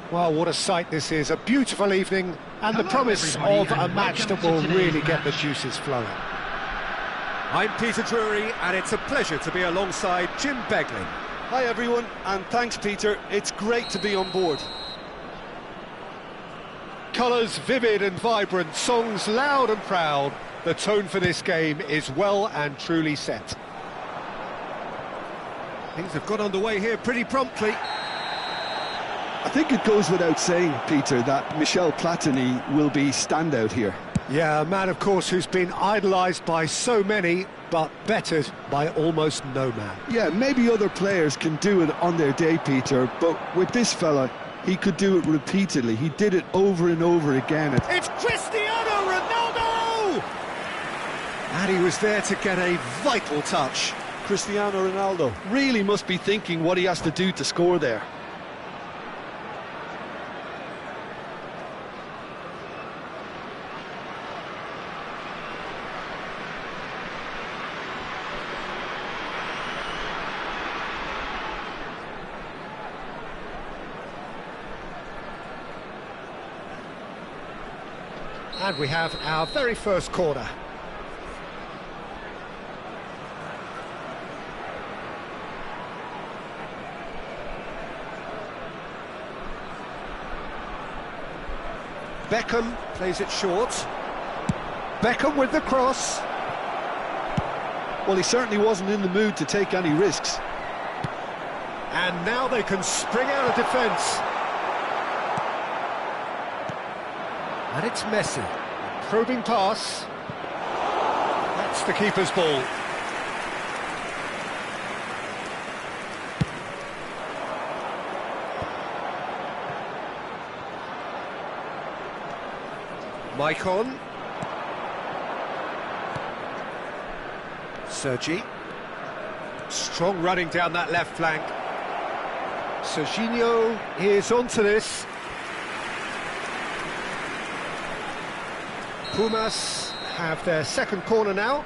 Well, what a sight this is. A beautiful evening and the promise of a match that will really get the juices flowing. I'm Peter Drury, and it's a pleasure to be alongside Jim Beglin. Hi everyone, and thanks Peter, it's great to be on board. Colours vivid and vibrant, songs loud and proud. The tone for this game is well and truly set. Things have got underway here pretty promptly. I think it goes without saying, Peter, that Michel Platini will be standout here. Yeah, a man, of course, who's been idolised by so many, but bettered by almost no man. Yeah, maybe other players can do it on their day, Peter, but with this fella, he could do it repeatedly. He did it over and over again. It's Cristiano Ronaldo! And he was there to get a vital touch. Cristiano Ronaldo really must be thinking what he has to do to score there. And we have our very first corner. Beckham plays it short. Beckham with the cross. Well, he certainly wasn't in the mood to take any risks. And now they can spring out of defence. And it's Messi. Probing pass. That's the keeper's ball. Maicon. Sergi. Strong running down that left flank. Serginho is onto this. Pumas have their second corner now.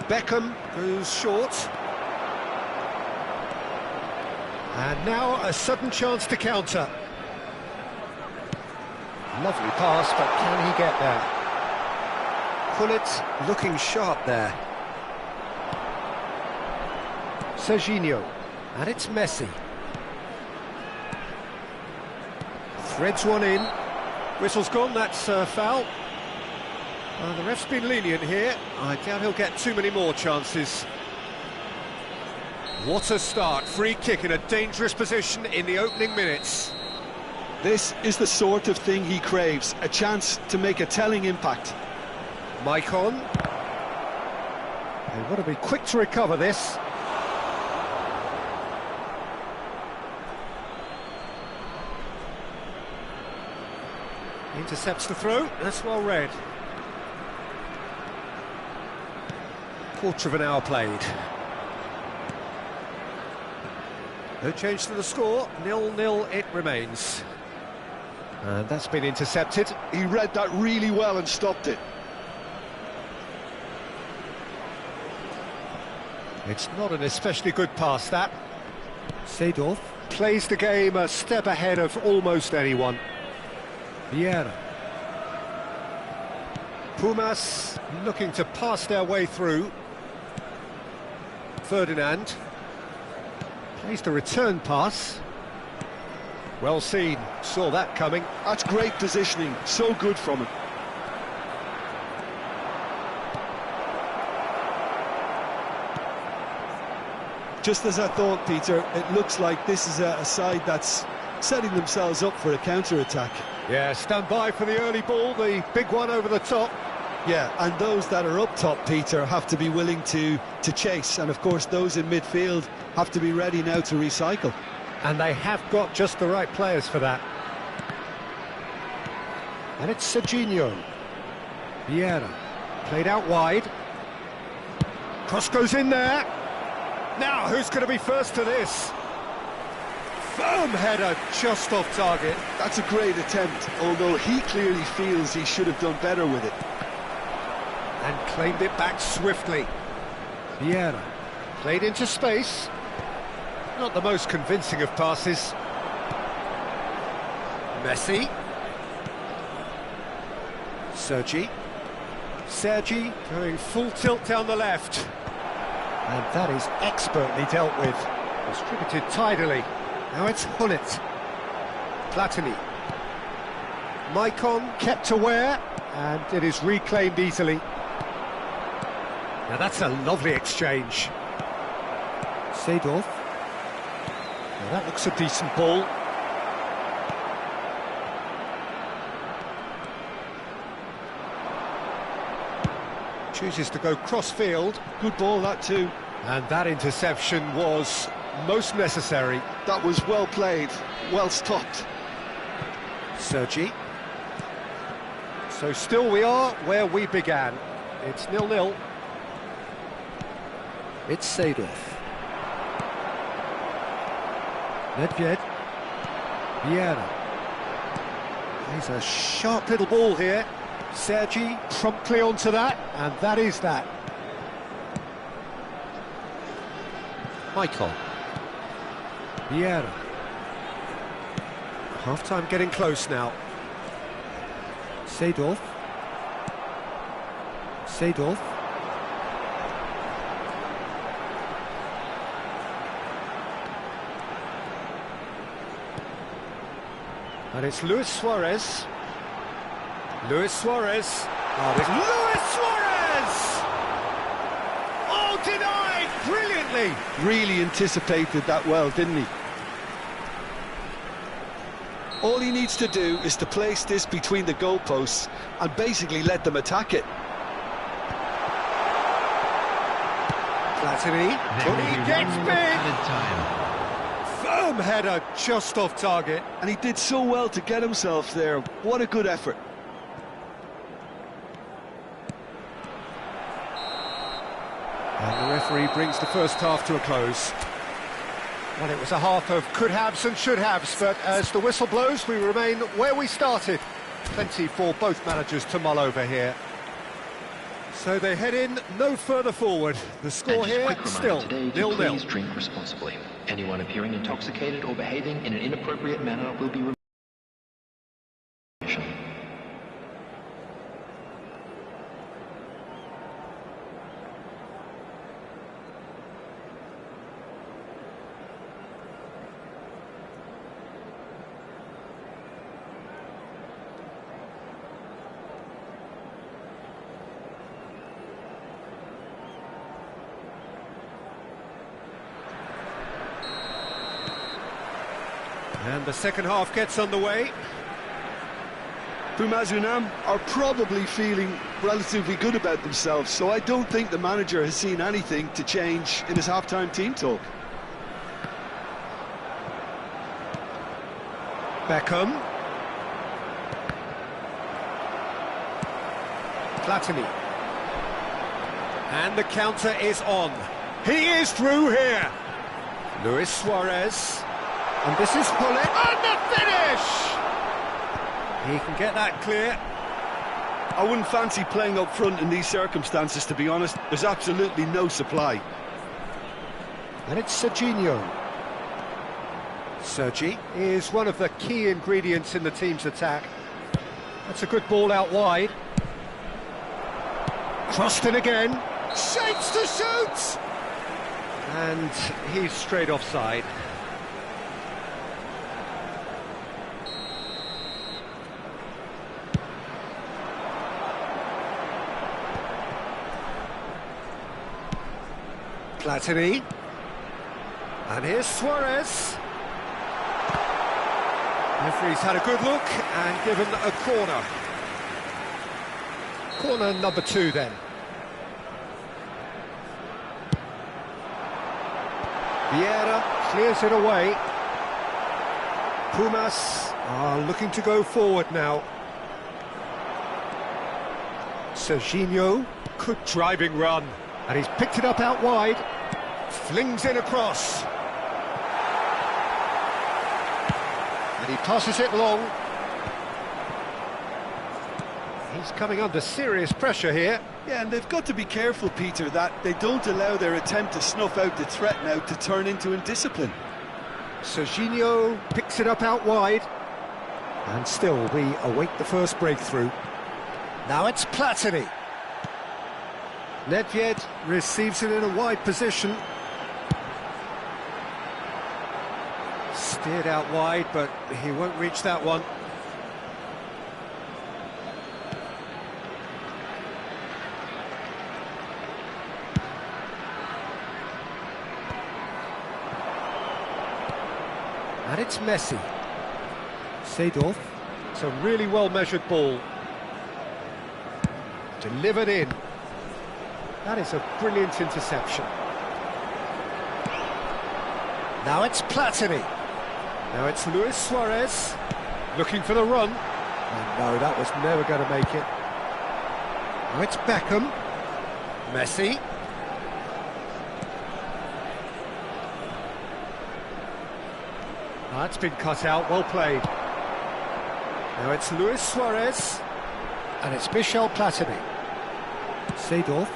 Beckham goes short. And now a sudden chance to counter. Lovely pass, but can he get there? Pullet looking sharp there. Serginho. And it's Messi. Threads one in. Whistle's gone, that's foul. The ref's been lenient here. I doubt he'll get too many more chances. What a start. Free kick in a dangerous position in the opening minutes. This is the sort of thing he craves, a chance to make a telling impact. Maicon. They've got to be quick to recover this. Intercepts the throw, that's well read. Quarter of an hour played. No change to the score, 0-0 it remains. And that's been intercepted. He read that really well and stopped it. It's not an especially good pass, that. Seedorf Plays the game a step ahead of almost anyone. Vieira. Pumas looking to pass their way through. Ferdinand. Plays the return pass. Well seen, saw that coming. That's great positioning, so good from him. Just as I thought, Peter, it looks like this is a side that's setting themselves up for a counter-attack. Yeah, stand by for the early ball, the big one over the top. Yeah, and those that are up top, Peter, have to be willing to chase, and of course those in midfield have to be ready now to recycle. And they have got just the right players for that. And it's Serginho. Vieira. Played out wide. Cross goes in there. Now, who's going to be first to this? Firm header, just off target. That's a great attempt, although he clearly feels he should have done better with it. And claimed it back swiftly. Vieira. Played into space. Not the most convincing of passes. Messi. Sergi going full tilt down the left. And that is expertly dealt with. Distributed tidily. Now it's Hullet. Platini. Maicon kept aware, and it is reclaimed easily. Now that's a lovely exchange. Seedorf. Now that looks a decent ball. Chooses to go cross-field. Good ball, that too. And that interception was most necessary. That was well played, well stopped. Sergi. So still we are where we began. It's 0-0. It's Seedorf. Nedved. Vieira. He's a sharp little ball here. Sergi promptly onto that, and that is that. Michael. Vieira. Half-time getting close now. Seedorf. And it's Luis Suarez. Oh, it's Luis Suarez! Oh, denied brilliantly! Really anticipated that well, didn't he? All he needs to do is to place this between the goalposts and basically let them attack it. Platini, but he gets big! Firm header just off target. And he did so well to get himself there. What a good effort. And the referee brings the first half to a close. Well, it was a half of could-haves and should-haves, but as the whistle blows, we remain where we started. Plenty for both managers to mull over here. So they head in no further forward. The score here still 0-0. Please drink responsibly. Anyone appearing intoxicated or behaving in an inappropriate manner will be removed. And the second half gets underway. Pumas Unam are probably feeling relatively good about themselves, so I don't think the manager has seen anything to change in his half-time team talk. Beckham. Platini. And the counter is on. He is through here. Luis Suarez. And this is Hullet. And the finish! He can get that clear. I wouldn't fancy playing up front in these circumstances, to be honest. There's absolutely no supply. And it's Serginho. Sergi is one of the key ingredients in the team's attack. That's a good ball out wide. Crossed in again. Shapes to shoot! And he's straight offside. Platini. And here's Suarez. Referee's had a good look and given a corner. Corner number 2 then. Vieira clears it away. Pumas are looking to go forward now. Serginho, good driving run. And he's picked it up out wide. Flings in across. And he passes it long. He's coming under serious pressure here. Yeah, and they've got to be careful, Peter, that they don't allow their attempt to snuff out the threat now to turn into indiscipline. Serginho picks it up out wide. And still, we await the first breakthrough. Now it's Platini. Nedved receives it in a wide position. Steered out wide, but he won't reach that one. And it's Messi. Seedorf. It's a really well-measured ball. Delivered in. That is a brilliant interception. Now it's Platini. Now it's Luis Suarez. Looking for the run. And no, that was never going to make it. Now it's Beckham. Messi. That's been cut out, well played. Now it's Luis Suarez, and it's Michel Platini. Seedorf.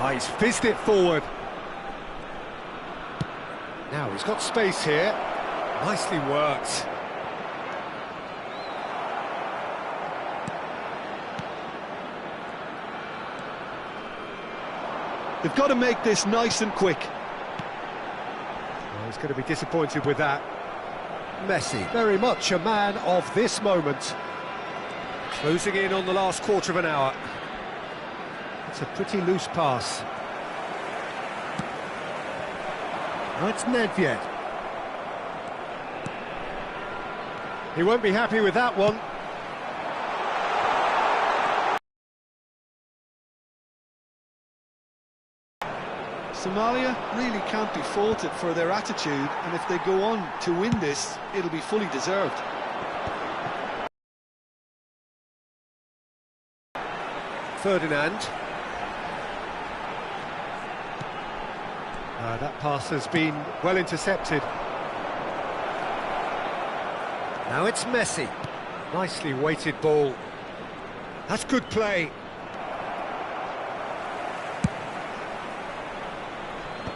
Oh, he's fizzed it forward. Now he's got space here. Nicely worked. They've got to make this nice and quick. Oh, he's going to be disappointed with that. Messi, very much a man of this moment. Closing in on the last quarter of an hour. It's a pretty loose pass. Now it's Nedved. He won't be happy with that one. Somalia really can't be faulted for their attitude, and if they go on to win this, it'll be fully deserved. Ferdinand. That pass has been well intercepted. Now it's Messi. Nicely weighted ball. That's good play.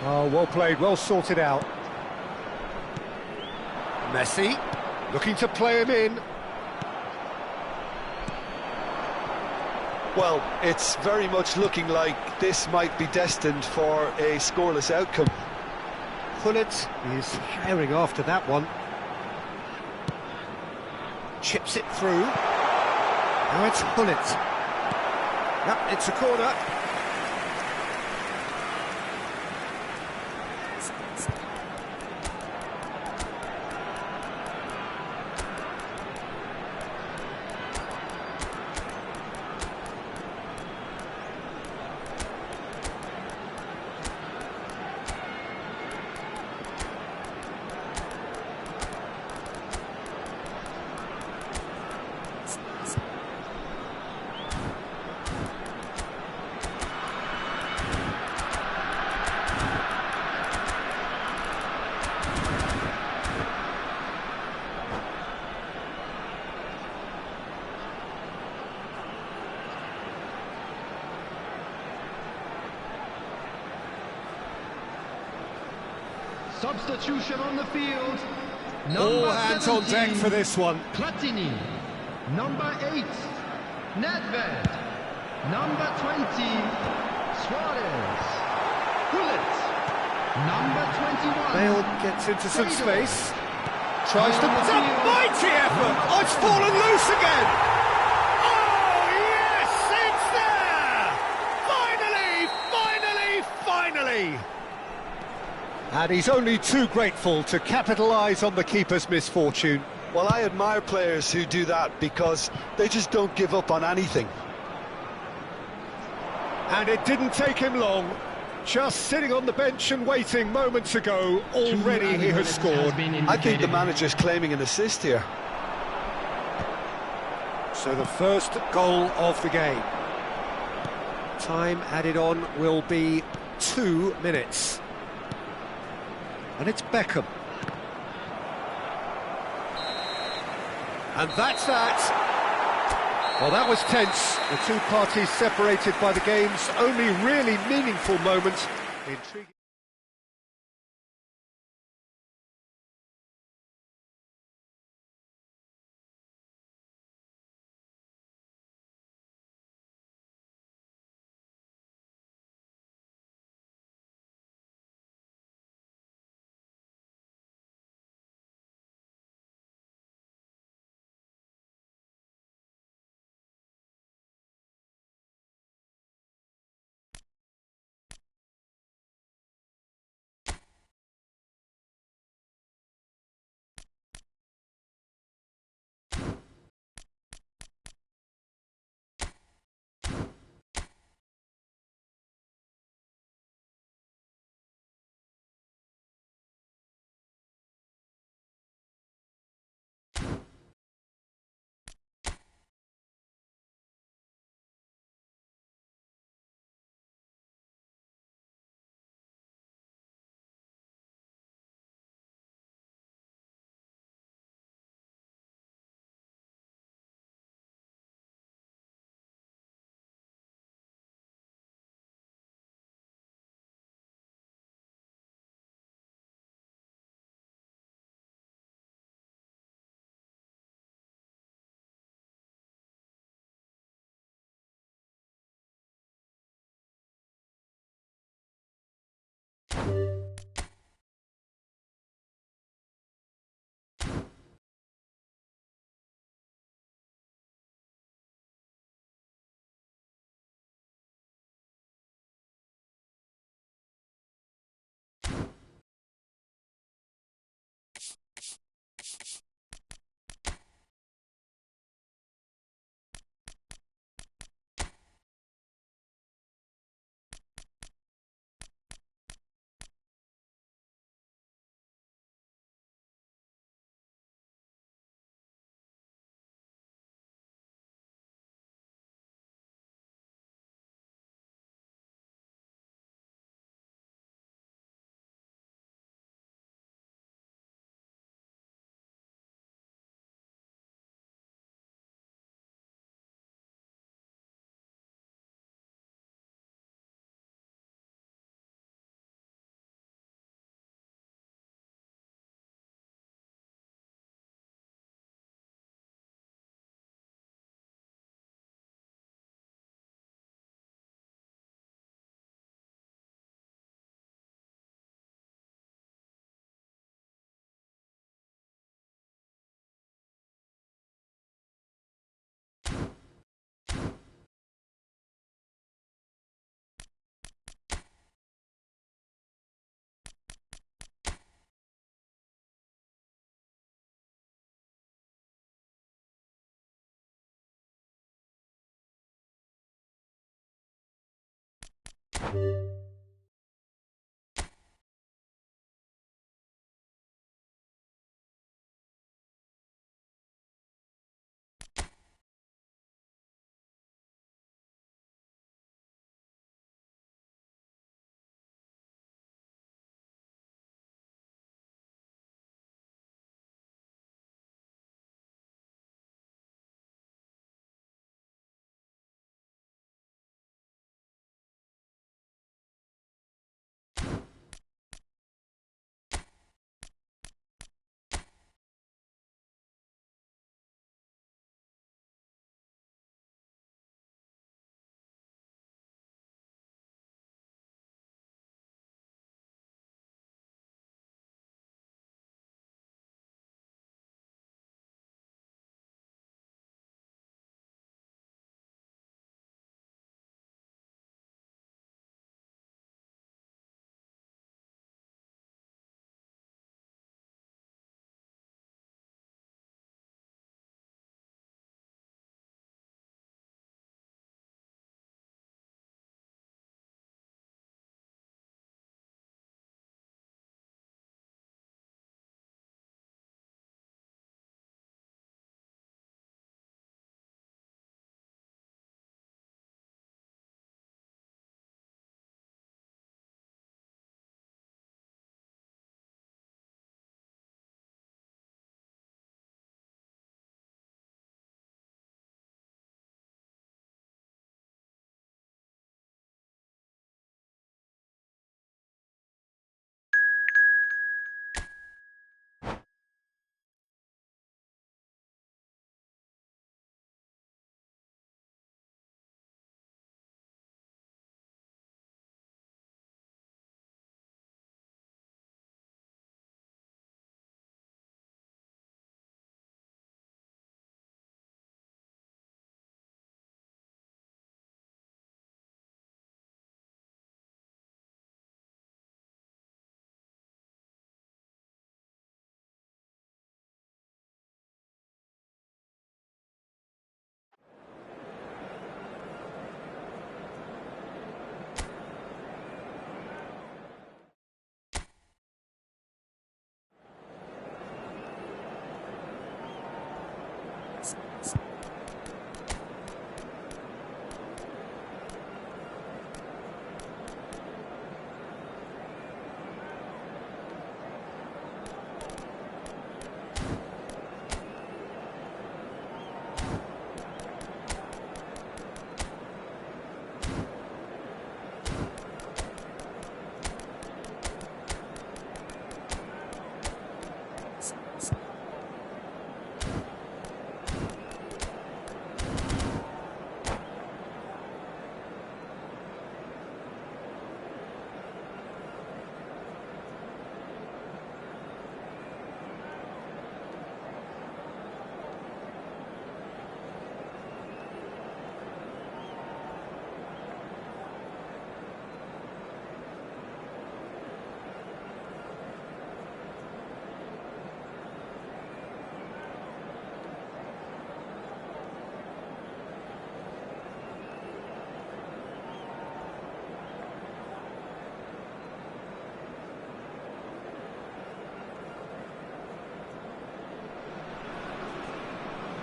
Oh, well played, well sorted out. Messi, looking to play him in. Well, it's very much looking like this might be destined for a scoreless outcome. Gullit is herring after that one. Chips it through. Now it's Gullit. Yep, it's a corner. Substitution on the field. All hands on deck for this one. Platini. Number 8, Nedved. Number 20, Suarez. Gullit. Number 21. Bale gets into some space. Tries to... It's a mighty effort! Oh, it's fallen loose again! Oh, yes! It's there! Finally! And he's only too grateful to capitalise on the keeper's misfortune. Well, I admire players who do that because they just don't give up on anything. And it didn't take him long. Just sitting on the bench and waiting moments ago, already he has scored. I think the manager's claiming an assist here. So the first goal of the game. Time added on will be 2 minutes. And it's Beckham. And that's that. Well, that was tense. The two parties separated by the game's only really meaningful moment. Intriguing.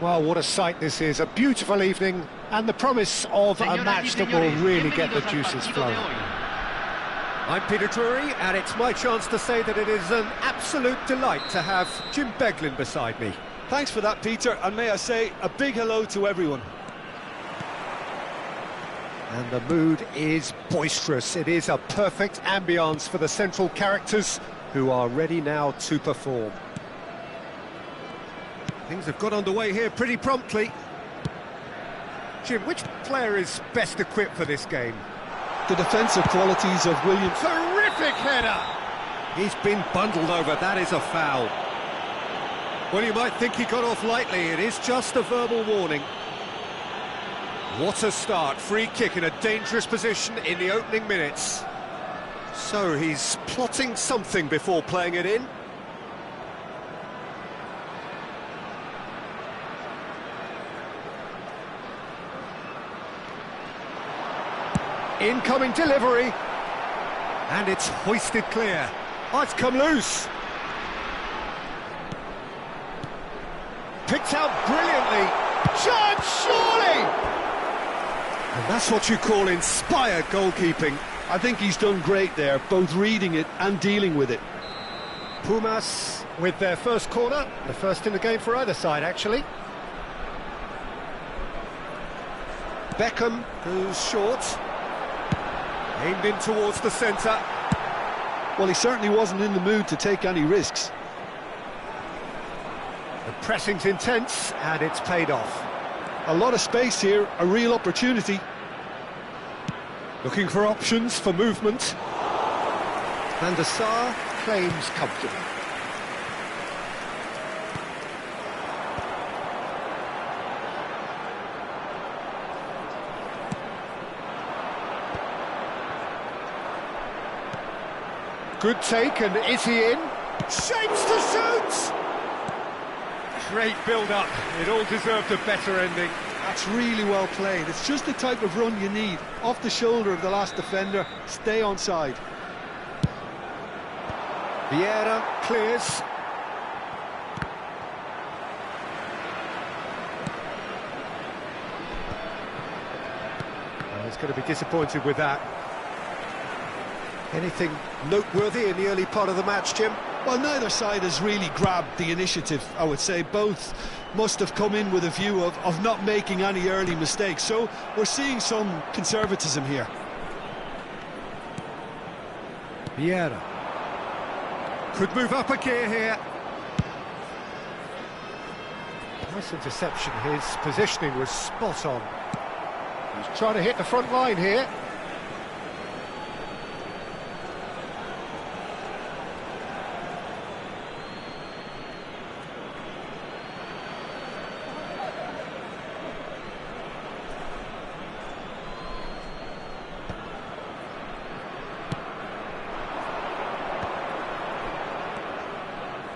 Well, what a sight this is, a beautiful evening, and the promise of a match that will really get the juices flowing. I'm Peter Drury, and it's my chance to say that it is an absolute delight to have Jim Beglin beside me. Thanks for that, Peter, and may I say a big hello to everyone. And the mood is boisterous. It is a perfect ambience for the central characters who are ready now to perform. Things have got underway here pretty promptly. Jim, which player is best equipped for this game? The defensive qualities of Williams. Terrific header! He's been bundled over, that is a foul. Well, you might think he got off lightly, it is just a verbal warning. What a start, free kick in a dangerous position in the opening minutes. So he's plotting something before playing it in. Incoming delivery. And it's hoisted clear. Oh, it's come loose. Picked out brilliantly. Chance, surely! And that's what you call inspired goalkeeping. I think he's done great there, both reading it and dealing with it. Pumas with their first corner, the first in the game for either side, actually. Beckham goes short. Aimed in towards the centre. Well, he certainly wasn't in the mood to take any risks. The pressing's intense, and it's paid off. A lot of space here, a real opportunity. Looking for options for movement. Van der Sar claims comfortably. Good take, and is he in? Shapes to shoot! Great build-up. It all deserved a better ending. That's really well played. It's just the type of run you need. Off the shoulder of the last defender, stay onside. Vieira clears. He's going to be disappointed with that. Anything noteworthy in the early part of the match, Jim? Well, neither side has really grabbed the initiative, I would say. Both must have come in with a view of not making any early mistakes. So we're seeing some conservatism here. Vieira. Could move up a gear here. Nice interception. His positioning was spot on. He's trying to hit the front line here.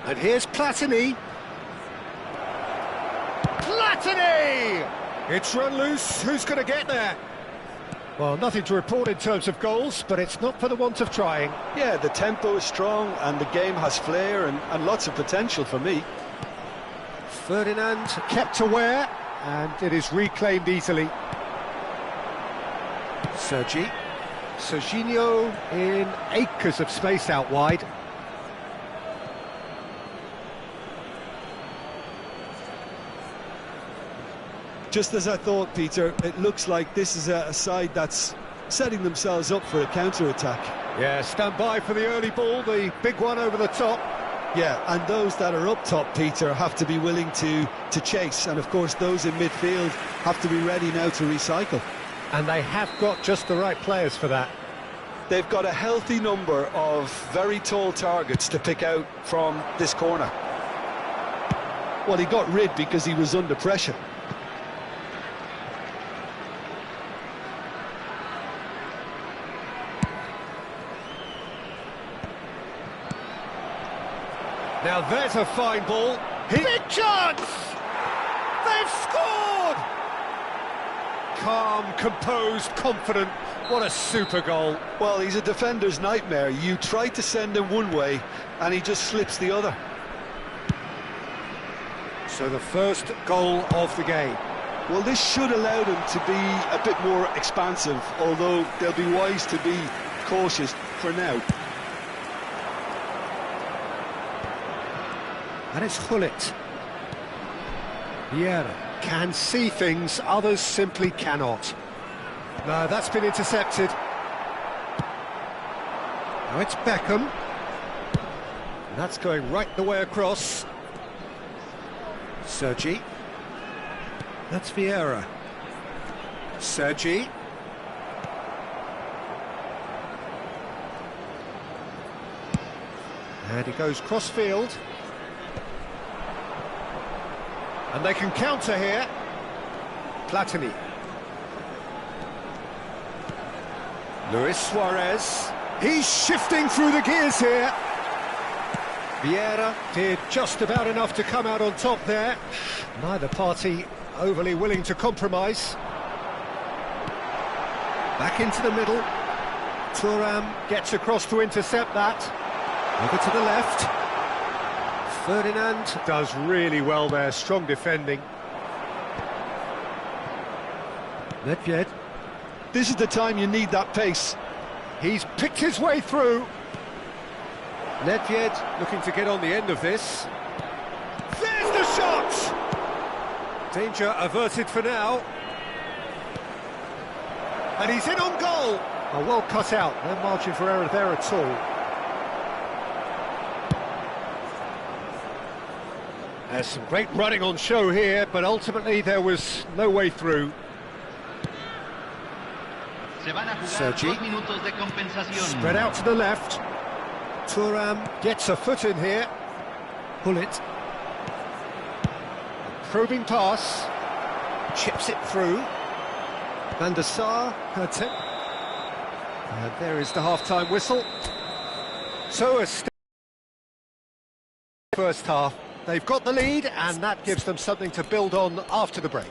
And here's Platini. Platini! It's run loose. Who's going to get there? Well, nothing to report in terms of goals, but it's not for the want of trying. Yeah, the tempo is strong and the game has flair and lots of potential for me. Ferdinand kept aware, and it is reclaimed easily. Serginho in acres of space out wide. Just as I thought, Peter, it looks like this is a side that's setting themselves up for a counter-attack. Yeah, stand by for the early ball, the big one over the top. Yeah, and those that are up top, Peter, have to be willing to chase. And, of course, those in midfield have to be ready now to recycle. And they have got just the right players for that. They've got a healthy number of very tall targets to pick out from this corner. Well, he got rid because he was under pressure. Now there's a fine ball. Big chance! They've scored! Calm, composed, confident. What a super goal. Well, he's a defender's nightmare. You try to send him one way, and he just slips the other. So the first goal of the game. Well, this should allow them to be a bit more expansive, although they'll be wise to be cautious for now. And it's Hullet. Vieira can see things others simply cannot. No, that's been intercepted. Now it's Beckham. And that's going right the way across. Sergi. That's Vieira. Sergi. And he goes cross-field. And they can counter here. Platini. Luis Suarez. He's shifting through the gears here. Vieira did just about enough to come out on top there. Neither party overly willing to compromise. Back into the middle. Thuram gets across to intercept that. Over to the left. Ferdinand Does really well there, strong defending. Nedved. This is the time you need that pace. He's picked his way through. Nedved looking to get on the end of this. There's the shot! Danger averted for now. And he's in on goal. Oh, well cut out, no margin for error there at all. There's some great running on show here, but ultimately there was no way through. Sergi. Spread out to the left. Thuram Gets a foot in here. Hullet. Probing pass. Chips it through. Van der Sar. And there is the half-time whistle. So a first half. They've got the lead, and that gives them something to build on after the break.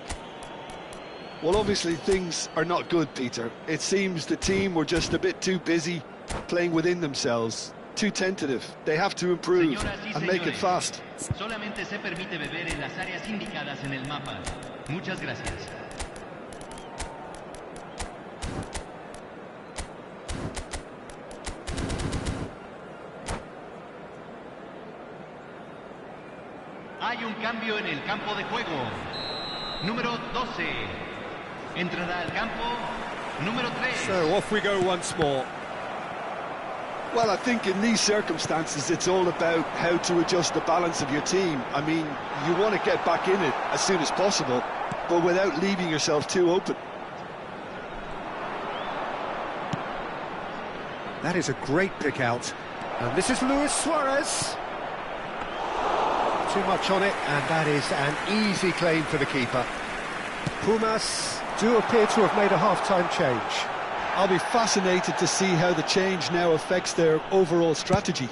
Well, obviously things are not good, Peter. It seems the team were just a bit too busy playing within themselves, too tentative. They have to improve and make it fast. Solamente se permite beber en las áreas indicadas en el mapa. Muchas gracias. Hay un cambio en el campo de juego. Número 12. Entrará al campo número 3. So off we go once more. Well, I think in these circumstances it's all about how to adjust the balance of your team. I mean, you want to get back in it as soon as possible, but without leaving yourself too open. That is a great pick out. And this is Luis Suarez. Too much on it, and that is an easy claim for the keeper. Pumas do appear to have made a half-time change. I'll be fascinated to see how the change now affects their overall strategy.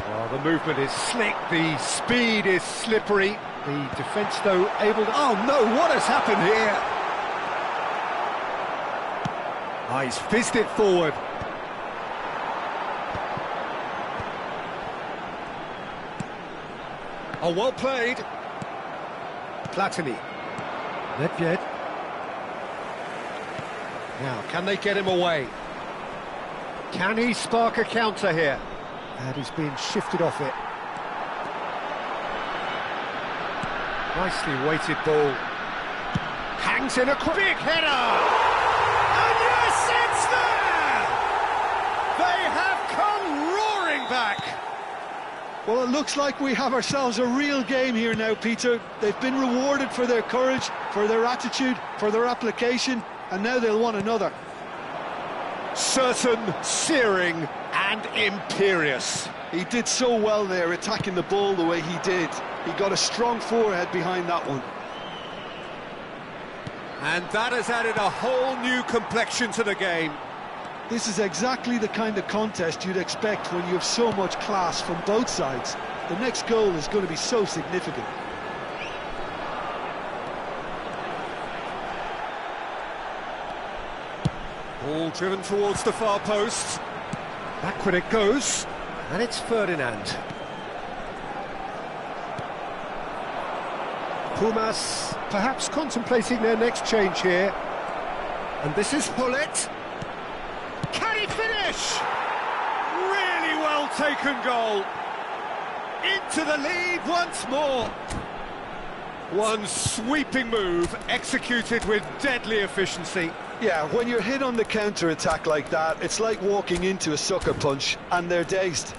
Oh, the movement is slick, the speed is slippery. The defence, though, able to... Oh, no, what has happened here? Oh, he's fizzed it forward. Oh, well played. Platini. Nedved. Now, can they get him away? Can he spark a counter here? And he's being shifted off it. Nicely weighted ball. Hangs in a big header! And yes, it's there! They have come roaring back! Well, it looks like we have ourselves a real game here now, Peter. They've been rewarded for their courage, for their attitude, for their application, and now they'll want another. Certain, searing and imperious. He did so well there, attacking the ball the way he did. He got a strong forehead behind that one. And that has added a whole new complexion to the game. This is exactly the kind of contest you'd expect when you have so much class from both sides. The next goal is going to be so significant. Ball driven towards the far post. Backward it goes. And it's Ferdinand. Pumas perhaps contemplating their next change here. And this is Hullet. Can he finish? Really well taken goal. Into the lead once more. One sweeping move executed with deadly efficiency. Yeah, when you're hit on the counter-attack like that, it's like walking into a sucker punch and they're dazed.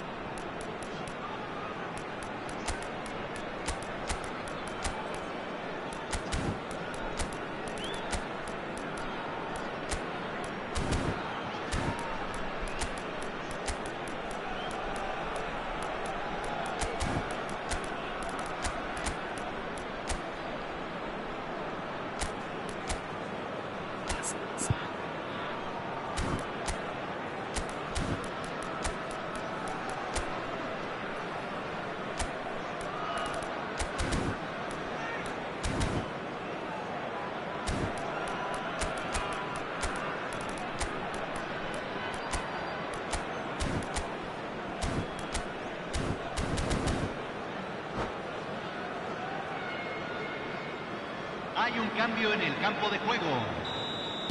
Hay un cambio en el campo de juego.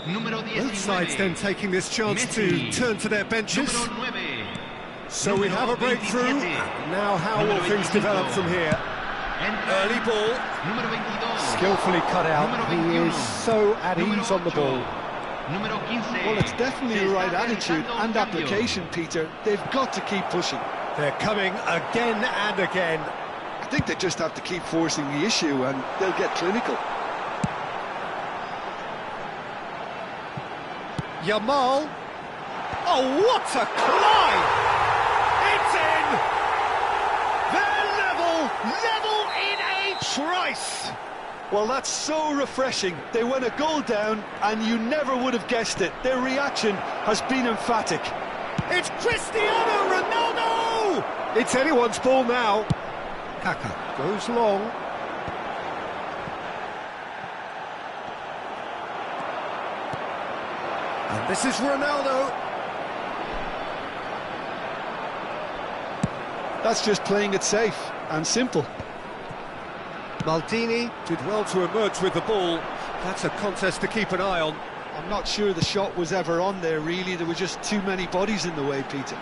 Número 19. Both sides then taking this chance to turn to their benches. Número 9. So we have a breakthrough. And now how will things develop from here? Early ball. Número 22. Skillfully cut out. He is so at ease on the ball. Número 15. Well, it's definitely the right attitude and application, Peter. They've got to keep pushing. They're coming again and again. I think they just have to keep forcing the issue and they'll get clinical. Yamal. Oh, what a climb! It's in! They're level in a trice! Well, that's so refreshing. They went a goal down and you never would have guessed it. Their reaction has been emphatic. It's Cristiano Ronaldo! It's anyone's ball now. Kaka goes long. And this is Ronaldo. That's just playing it safe and simple. Maldini did well to emerge with the ball. That's a contest to keep an eye on. I'm not sure the shot was ever on there, really. There were just too many bodies in the way, Peter.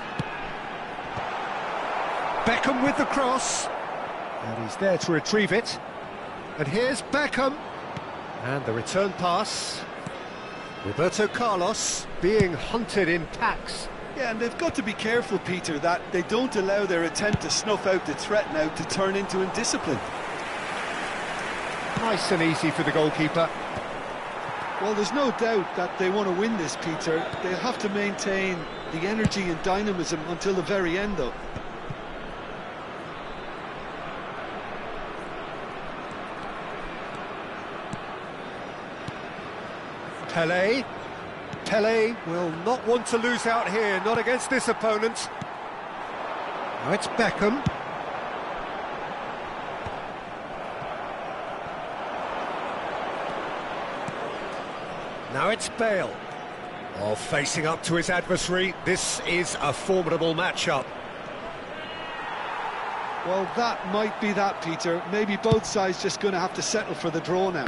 Beckham with the cross. And he's there to retrieve it. And here's Beckham. And the return pass. Roberto Carlos being hunted in packs. Yeah, and they've got to be careful, Peter, that they don't allow their attempt to snuff out the threat now to turn into indiscipline. Nice and easy for the goalkeeper. Well, there's no doubt that they want to win this, Peter. They'll have to maintain the energy and dynamism until the very end, though. Pelé. Pelé will not want to lose out here, not against this opponent. Now it's Beckham. Now it's Bale. Oh, facing up to his adversary. This is a formidable matchup. Well, that might be that, Peter. Maybe both sides just going to have to settle for the draw now.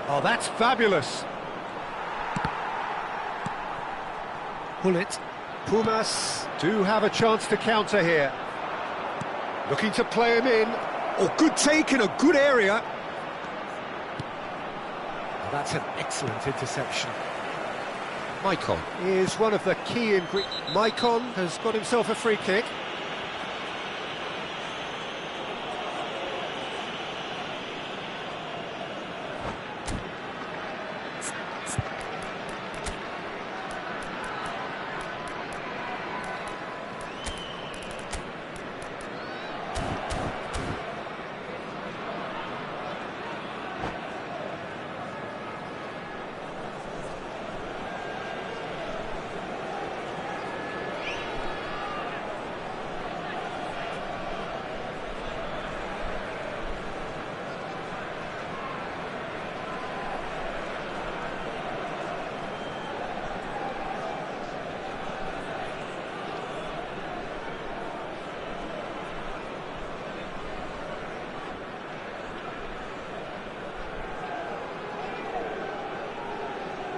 Oh, that's fabulous. Hullet. Pumas do have a chance to counter here. Looking to play him in. Oh, good take in a good area. Oh, that's an excellent interception. Maicon is one of the key ingredients. Maicon has got himself a free kick.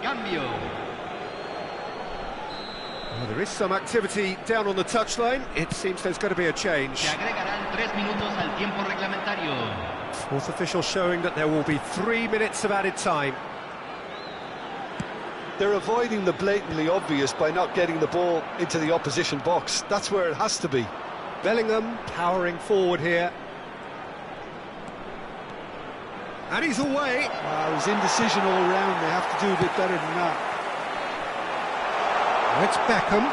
cambio. Well, there is some activity down on the touchline. It seems there's going to be a change. Se agregarán 3 minutos al tiempo reglamentario. Fourth official showing that there will be 3 minutes of added time. They're avoiding the blatantly obvious by not getting the ball into the opposition box. That's where it has to be. Bellingham powering forward here. And he's away. There's indecision all round. They have to do a bit better than that. It's Beckham.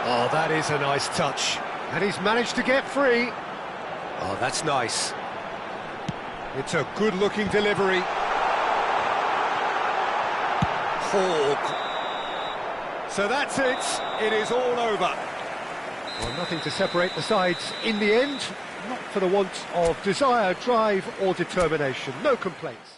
Oh, that is a nice touch. And he's managed to get free. Oh, that's nice. It's a good-looking delivery. Hawk. So that's it. It is all over. Well, nothing to separate the sides in the end. Not for the want of desire, drive or determination. No complaints.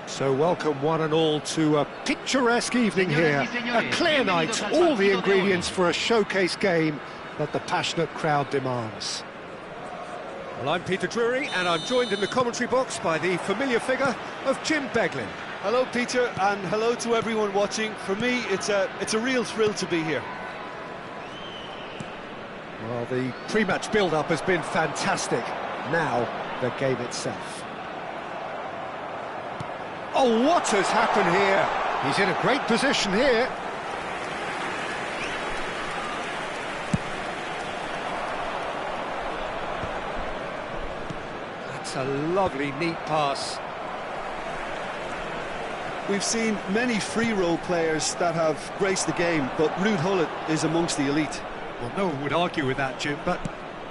So welcome one and all to a picturesque evening here, a clear night, all the ingredients for a showcase game that the passionate crowd demands. Well, I'm Peter Drury, and I'm joined in the commentary box by the familiar figure of Jim Beglin. Hello, Peter, and hello to everyone watching. For me, it's a real thrill to be here. Well, the pre-match build-up has been fantastic. Now, the game itself. Oh, what has happened here? He's in a great position here. That's a lovely, neat pass. We've seen many free role players that have graced the game, but Ruud Gullit is amongst the elite. Well, no one would argue with that, Jim, but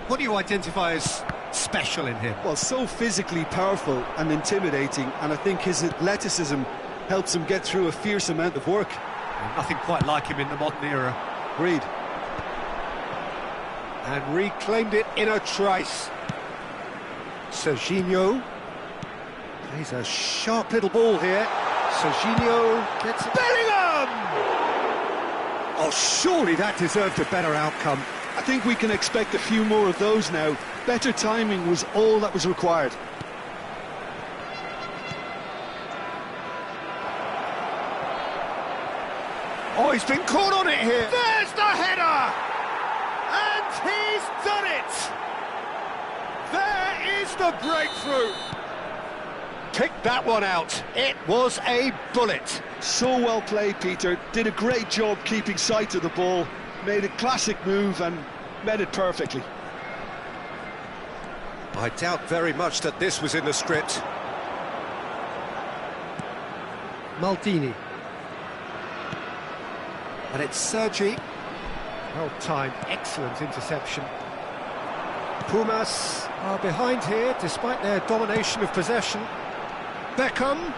what do you identify as special in him? Well, so physically powerful and intimidating, and I think his athleticism helps him get through a fierce amount of work. Well, nothing quite like him in the modern era. Agreed. And reclaimed it in a trice. Serginho plays a sharp little ball here. Serginho gets it. Bellingham! Oh, surely that deserved a better outcome. I think we can expect a few more of those now. Better timing was all that was required. Oh, he's been caught on it here. There's the header! And he's done it! There is the breakthrough! picked that one out. It was a bullet. So well played, Peter. Did a great job keeping sight of the ball. Made a classic move and met it perfectly. I doubt very much that this was in the script. Maldini. And it's Sergi. Well timed, excellent interception. Pumas are behind here, despite their domination of possession. Beckham.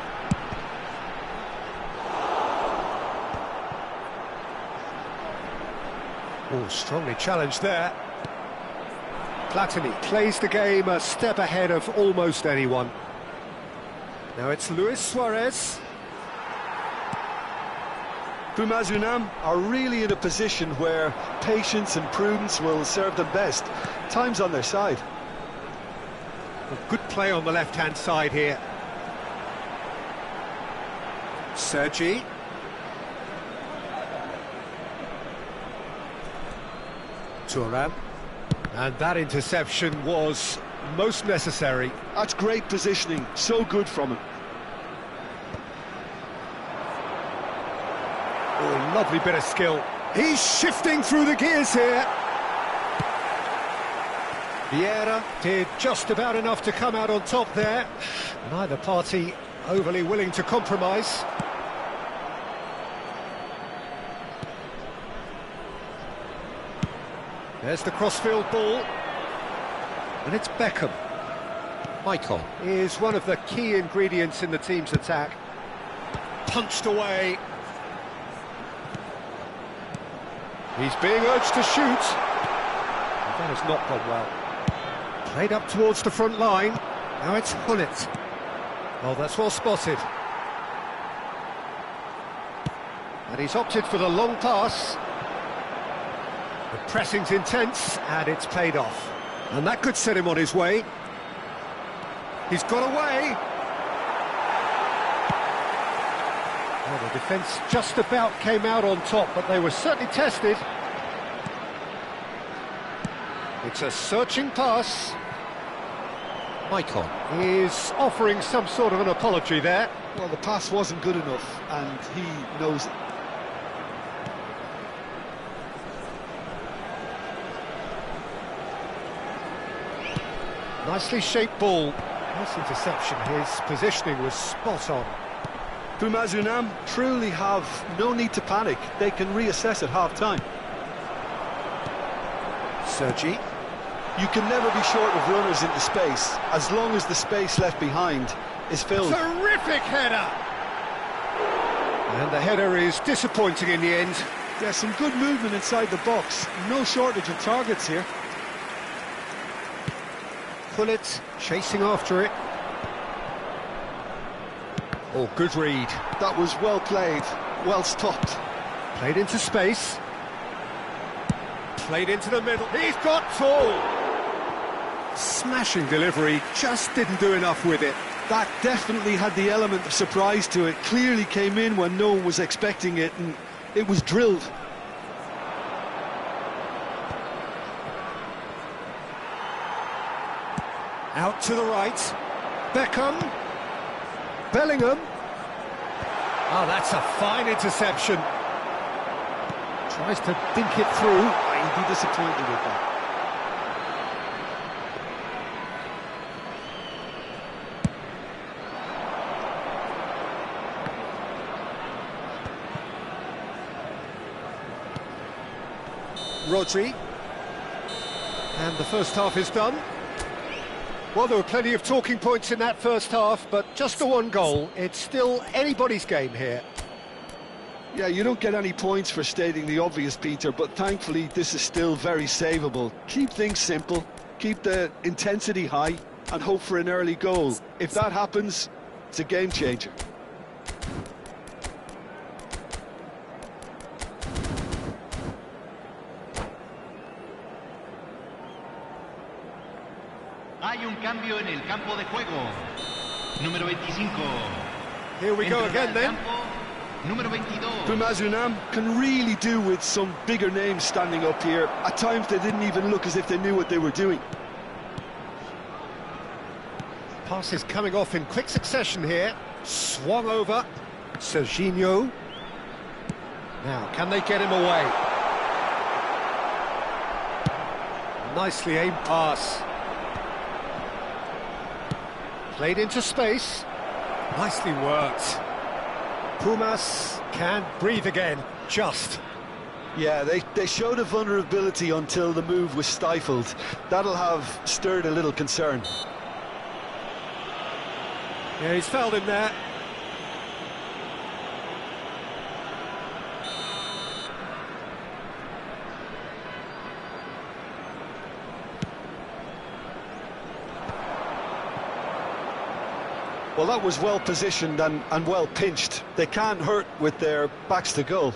Oh, strongly challenged there. Platini plays the game a step ahead of almost anyone. Now it's Luis Suarez. Pumas Unam are really in a position where patience and prudence will serve them best. Time's on their side. Well, good play on the left-hand side here. Sergi. Thuram. And that interception was most necessary. That's great positioning, so good from him. Oh, lovely bit of skill. He's shifting through the gears here. Vieira did just about enough to come out on top there. Neither party overly willing to compromise. There's the crossfield ball. And it's Beckham. Michael is one of the key ingredients in the team's attack. Punched away. He's being urged to shoot. And that has not gone well. Played up towards the front line. Now it's Hullet. Oh, that's well spotted. And he's opted for the long pass. The pressing's intense, and it's paid off. And that could set him on his way. He's got away. Well, the defence just about came out on top, but they were certainly tested. It's a searching pass. Michael is offering some sort of an apology there. Well, the pass wasn't good enough, and he knows it. Nicely shaped ball. Nice interception. His positioning was spot on. Pumas Unam truly have no need to panic. They can reassess at half-time. Sergi. You can never be short of runners into space, as long as the space left behind is filled. Terrific header! And the header is disappointing in the end. There's some good movement inside the box. No shortage of targets here. Hullet chasing after it. Oh, good read. That was well played, well stopped. Played into space. Played into the middle. He's got tall. Smashing delivery, just didn't do enough with it. That definitely had the element of surprise to it. Clearly came in when no one was expecting it, and it was drilled. Out to the right. Beckham. Bellingham. Oh, that's a fine interception. Tries to dink it through. He'd be disappointed with that. Rodri. And the first half is done. Well, there were plenty of talking points in that first half, but just the one goal. It's still anybody's game here. Yeah, you don't get any points for stating the obvious, Peter, but thankfully this is still very savable. Keep things simple, keep the intensity high, and hope for an early goal. If that happens, it's a game changer. Hay un cambio en el campo de juego. Número 25. Here we go again then. Número 22. Pumas Unam can really do with some bigger names standing up here. At times they didn't even look as if they knew what they were doing. Passes coming off in quick succession here. Swung over. Serginho. Now, can they get him away? Nicely aimed pass. Played into space. Nicely worked. Pumas can breathe again, just. Yeah, they showed a vulnerability until the move was stifled. That'll have stirred a little concern. Yeah, he's fouled him there. Well, that was well positioned and well pinched. They can't hurt with their backs to goal.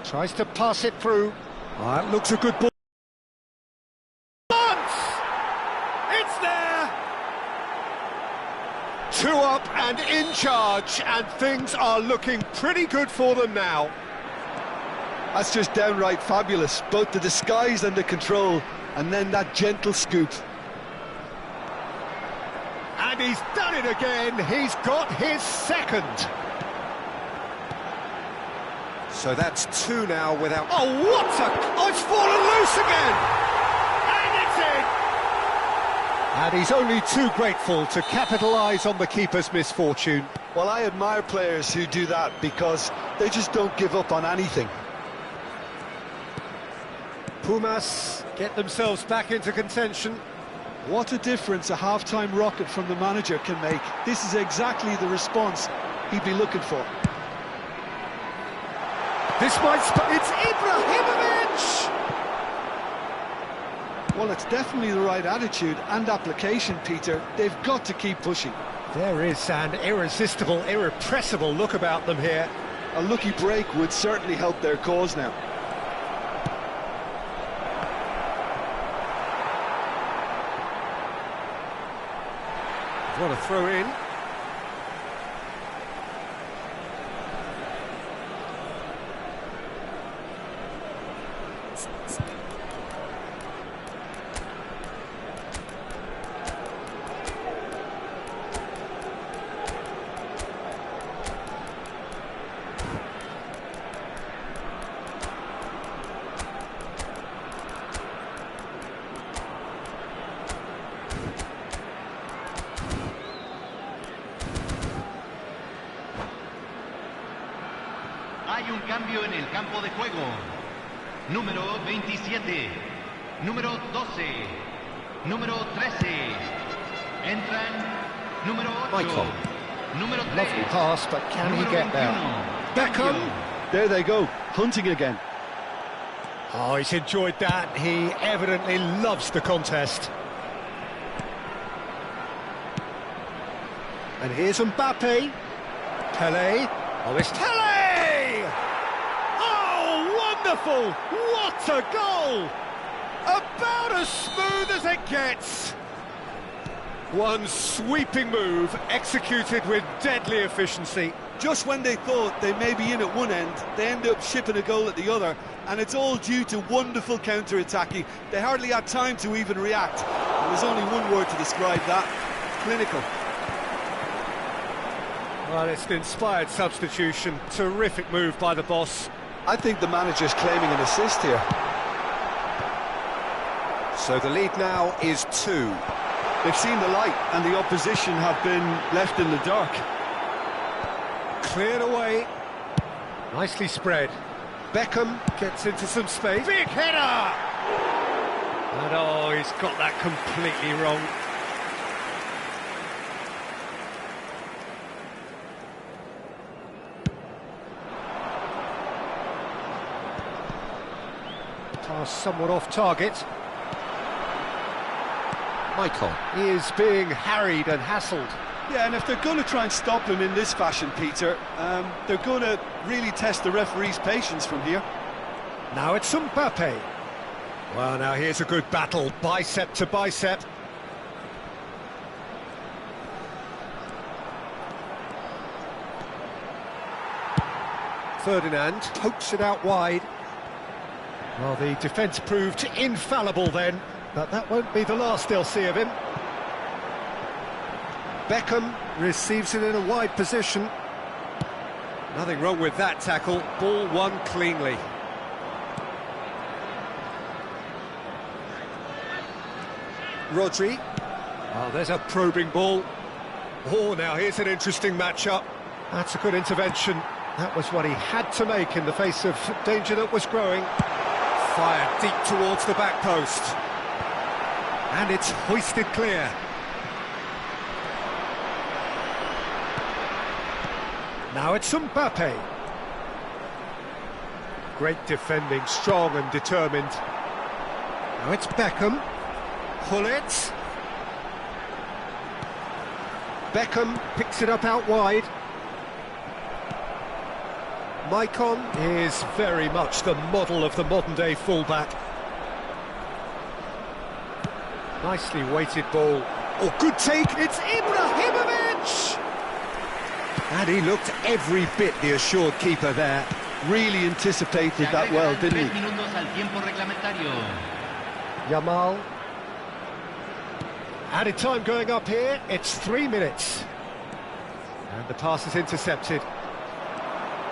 Tries to pass it through. That looks a good ball. It's there! 2 up and in charge, and things are looking pretty good for them now. That's just downright fabulous. Both the disguise and the control, and then that gentle scoop. And he's done it again. He's got his second. So that's 2 now without... Oh, what a... Oh, it's fallen loose again! And it's in! And he's only too grateful to capitalise on the keeper's misfortune. Well, I admire players who do that because they just don't give up on anything. Pumas get themselves back into contention. What a difference a half-time rocket from the manager can make. This is exactly the response he'd be looking for. This might... It's Ibrahimovic! Well, it's definitely the right attitude and application, Peter. They've got to keep pushing. There is an irresistible, irrepressible look about them here. A lucky break would certainly help their cause now. What a throw in. Hay un cambio en el campo de juego. Número 27, número 12, número 13. Entran número 8, Michael. número 3. Lovely pass, but can he número get there? 21. Beckham. There they go, hunting again. Oh, he's enjoyed that. He evidently loves the contest. And here's Mbappe. Pelé. Oh, it's Pelé! Oh, wonderful! What a goal! About as smooth as it gets. One sweeping move, executed with deadly efficiency. Just when they thought they may be in at one end, they end up shipping a goal at the other, and it's all due to wonderful counter-attacking. They hardly had time to even react. There's only one word to describe that: clinical. Well, it's an inspired substitution. Terrific move by the boss. I think the manager's claiming an assist here. So the lead now is 2. They've seen the light, and the opposition have been left in the dark. Cleared away. Nicely spread. Beckham gets into some space. Big header! And oh, he's got that completely wrong. Pass somewhat off target. Michael. He is being harried and hassled. Yeah, and if they're going to try and stop him in this fashion, Peter, they're going to really test the referee's patience from here. Now it's Mbappe. Well, now here's a good battle, bicep to bicep. Ferdinand pokes it out wide. Well, the defence proved infallible then, but that won't be the last they'll see of him. Beckham receives it in a wide position. Nothing wrong with that tackle, ball won cleanly. Rodri. Oh, there's a probing ball. Oh, now here's an interesting matchup. That's a good intervention. That was what he had to make in the face of danger that was growing. Fired deep towards the back post. And it's hoisted clear. Now it's Mbappe. Great defending, strong and determined. Now it's Beckham. Hullet. Beckham picks it up out wide. Maicon is very much the model of the modern-day fullback. Nicely weighted ball. Oh, good take, it's Ibrahimovic! And he looked every bit the assured keeper there. Really anticipated that well, didn't he? Yamal. Added time going up here, it's 3 minutes. And the pass is intercepted.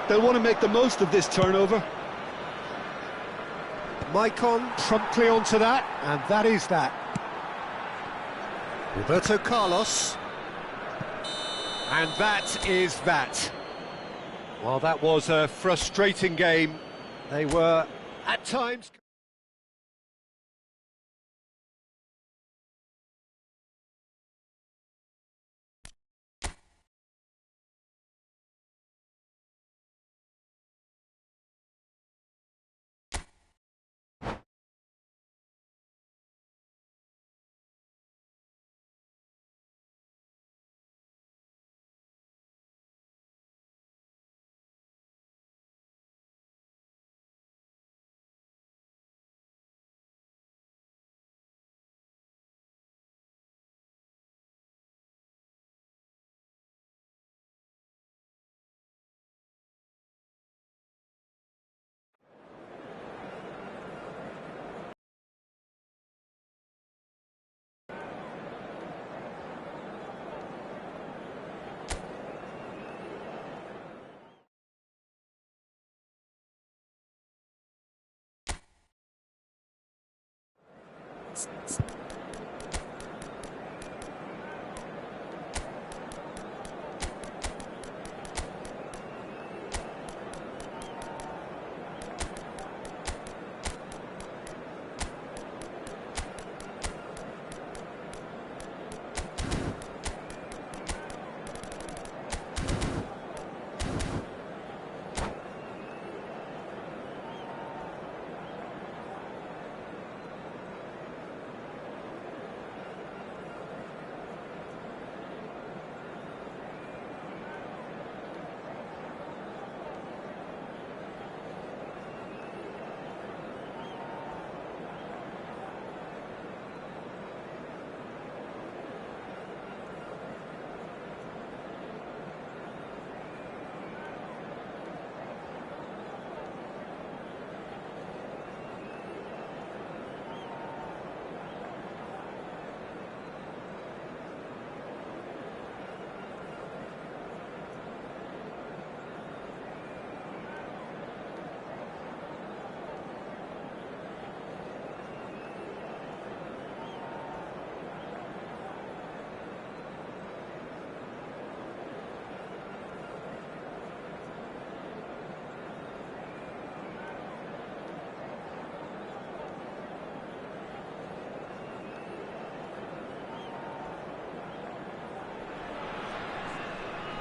They'll want to make the most of this turnover. Maicon promptly onto that, and that is that. Roberto Carlos. And that is that. Well, that was a frustrating game. They were, at times...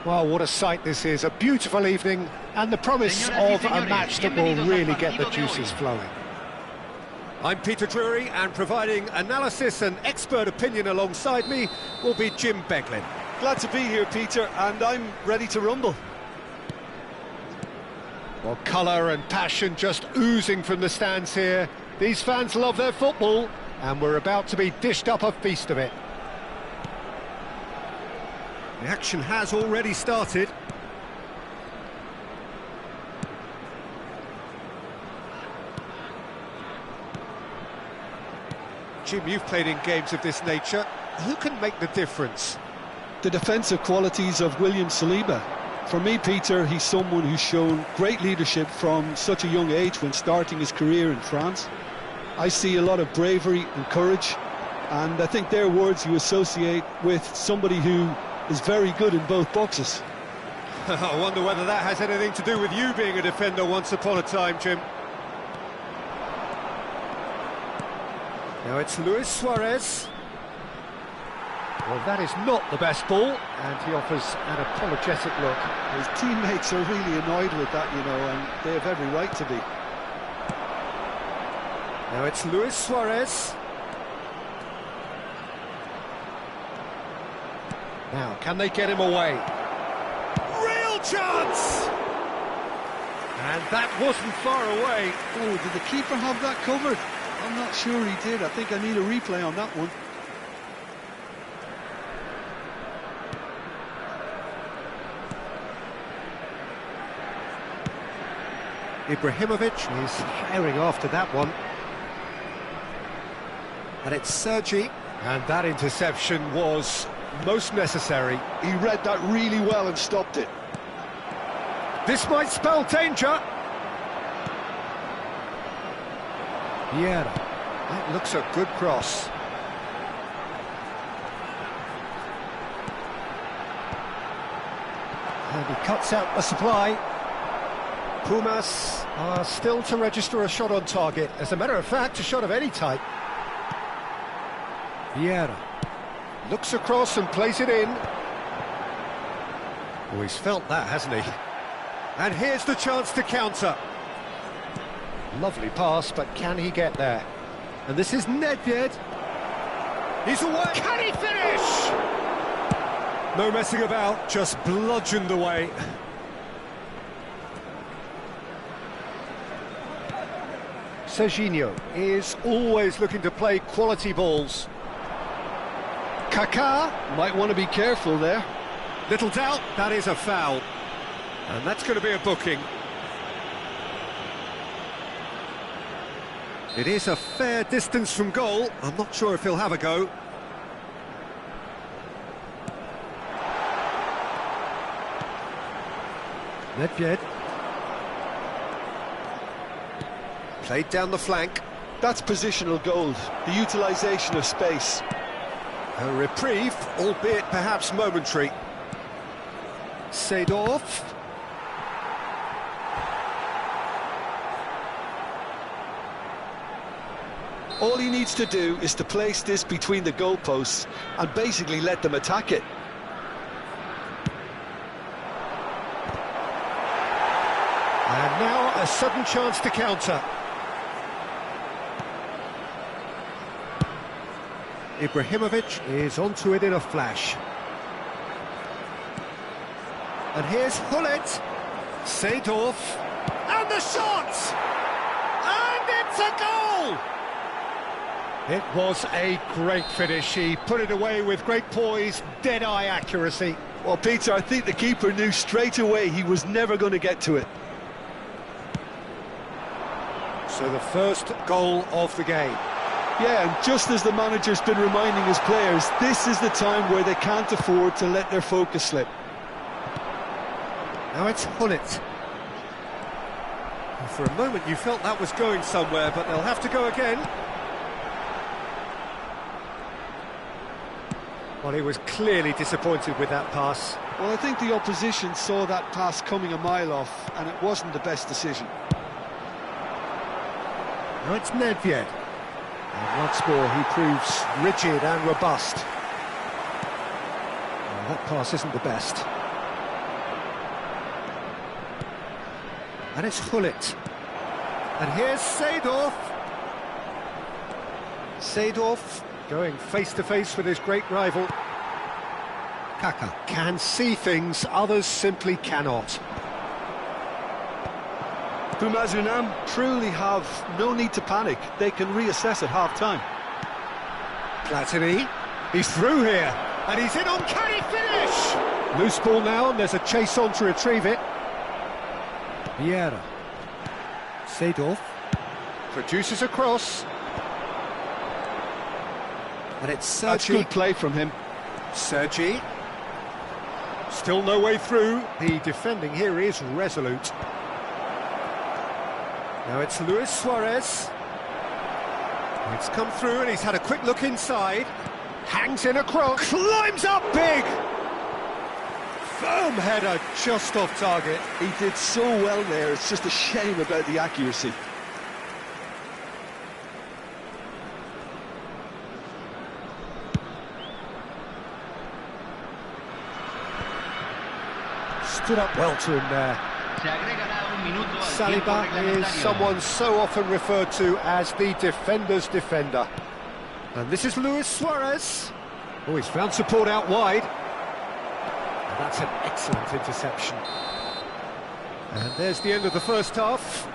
Well, what a sight this is, a beautiful evening, and the promise of a match that will really get the juices flowing. I'm Peter Drury, and providing analysis and expert opinion alongside me will be Jim Beglin. Glad to be here, Peter, and I'm ready to rumble. Well, colour and passion just oozing from the stands here. These fans love their football, and we're about to be dished up a feast of it. The action has already started. Jim, you've played in games of this nature. Who can make the difference? the defensive qualities of William Saliba. For me, Peter, he's someone who's shown great leadership from such a young age when starting his career in France. I see a lot of bravery and courage, and I think they're words you associate with somebody who is very good in both boxes. I wonder whether that has anything to do with you being a defender once upon a time, Jim. Now it's Luis Suarez. Well, that is not the best ball, and he offers an apologetic look. His teammates are really annoyed with that, you know, and they have every right to be. Now it's Luis Suarez. Now, can they get him away? Real chance! And that wasn't far away. Oh, did the keeper have that covered? I'm not sure he did. I think I need a replay on that one. Ibrahimovic is firing after that one. And it's Sergi. And that interception was most necessary. He read that really well and stopped it. This might spell danger. Vieira. That looks a good cross. And he cuts out the supply. Pumas are still to register a shot on target. As a matter of fact, a shot of any type. Vieira looks across and plays it in. Oh, he's felt that, hasn't he? And here's the chance to counter. Lovely pass, but can he get there? And this is Nedved. He's away. Can he finish? No messing about, just bludgeoned away. Serginho is always looking to play quality balls. Kaká might want to be careful there. Little doubt, that is a foul. And that's going to be a booking. It is a fair distance from goal. I'm not sure if he'll have a go. Nedved. Played down the flank. That's positional gold, the utilisation of space. A reprieve, albeit perhaps momentary. Seedorf. All he needs to do is to place this between the goalposts and basically let them attack it. And now a sudden chance to counter. Ibrahimovic is onto it in a flash. And here's Hullet. Seedorf. And the shot! And it's a goal! It was a great finish. He put it away with great poise, dead-eye accuracy. Well, Peter, I think the keeper knew straight away he was never going to get to it. So the first goal of the game. Yeah, and just as the manager's been reminding his players, this is the time where they can't afford to let their focus slip. Now it's Hullet. For a moment you felt that was going somewhere, but they'll have to go again. Well, he was clearly disappointed with that pass. Well, I think the opposition saw that pass coming a mile off, and it wasn't the best decision. Now it's Nedved. And once more he proves rigid and robust. Well, that pass isn't the best. And it's Hullet. And here's Seedorf. Seedorf going face-to-face with his great rival. Kaká can see things others simply cannot. Pumas Unam truly have no need to panic. They can reassess at half-time. Platini, he's through here, and he's in on, can he finish? Loose ball now, and there's a chase on to retrieve it. Vieira. Seedorf produces a cross. And it's That's Sergi. good play from him. Sergi. Still no way through. The defending here is resolute. Now it's Luis Suarez. It's come through and he's had a quick look inside. Hangs in across. Climbs up big! Firm header just off target. He did so well there, it's just a shame about the accuracy. Stood up well to him there. Se agregará un minuto al tiempo Saliba is reglamentario. someone so often referred to as the defender's defender. And this is Luis Suarez. Oh, he's found support out wide. And that's an excellent interception. And there's the end of the first half.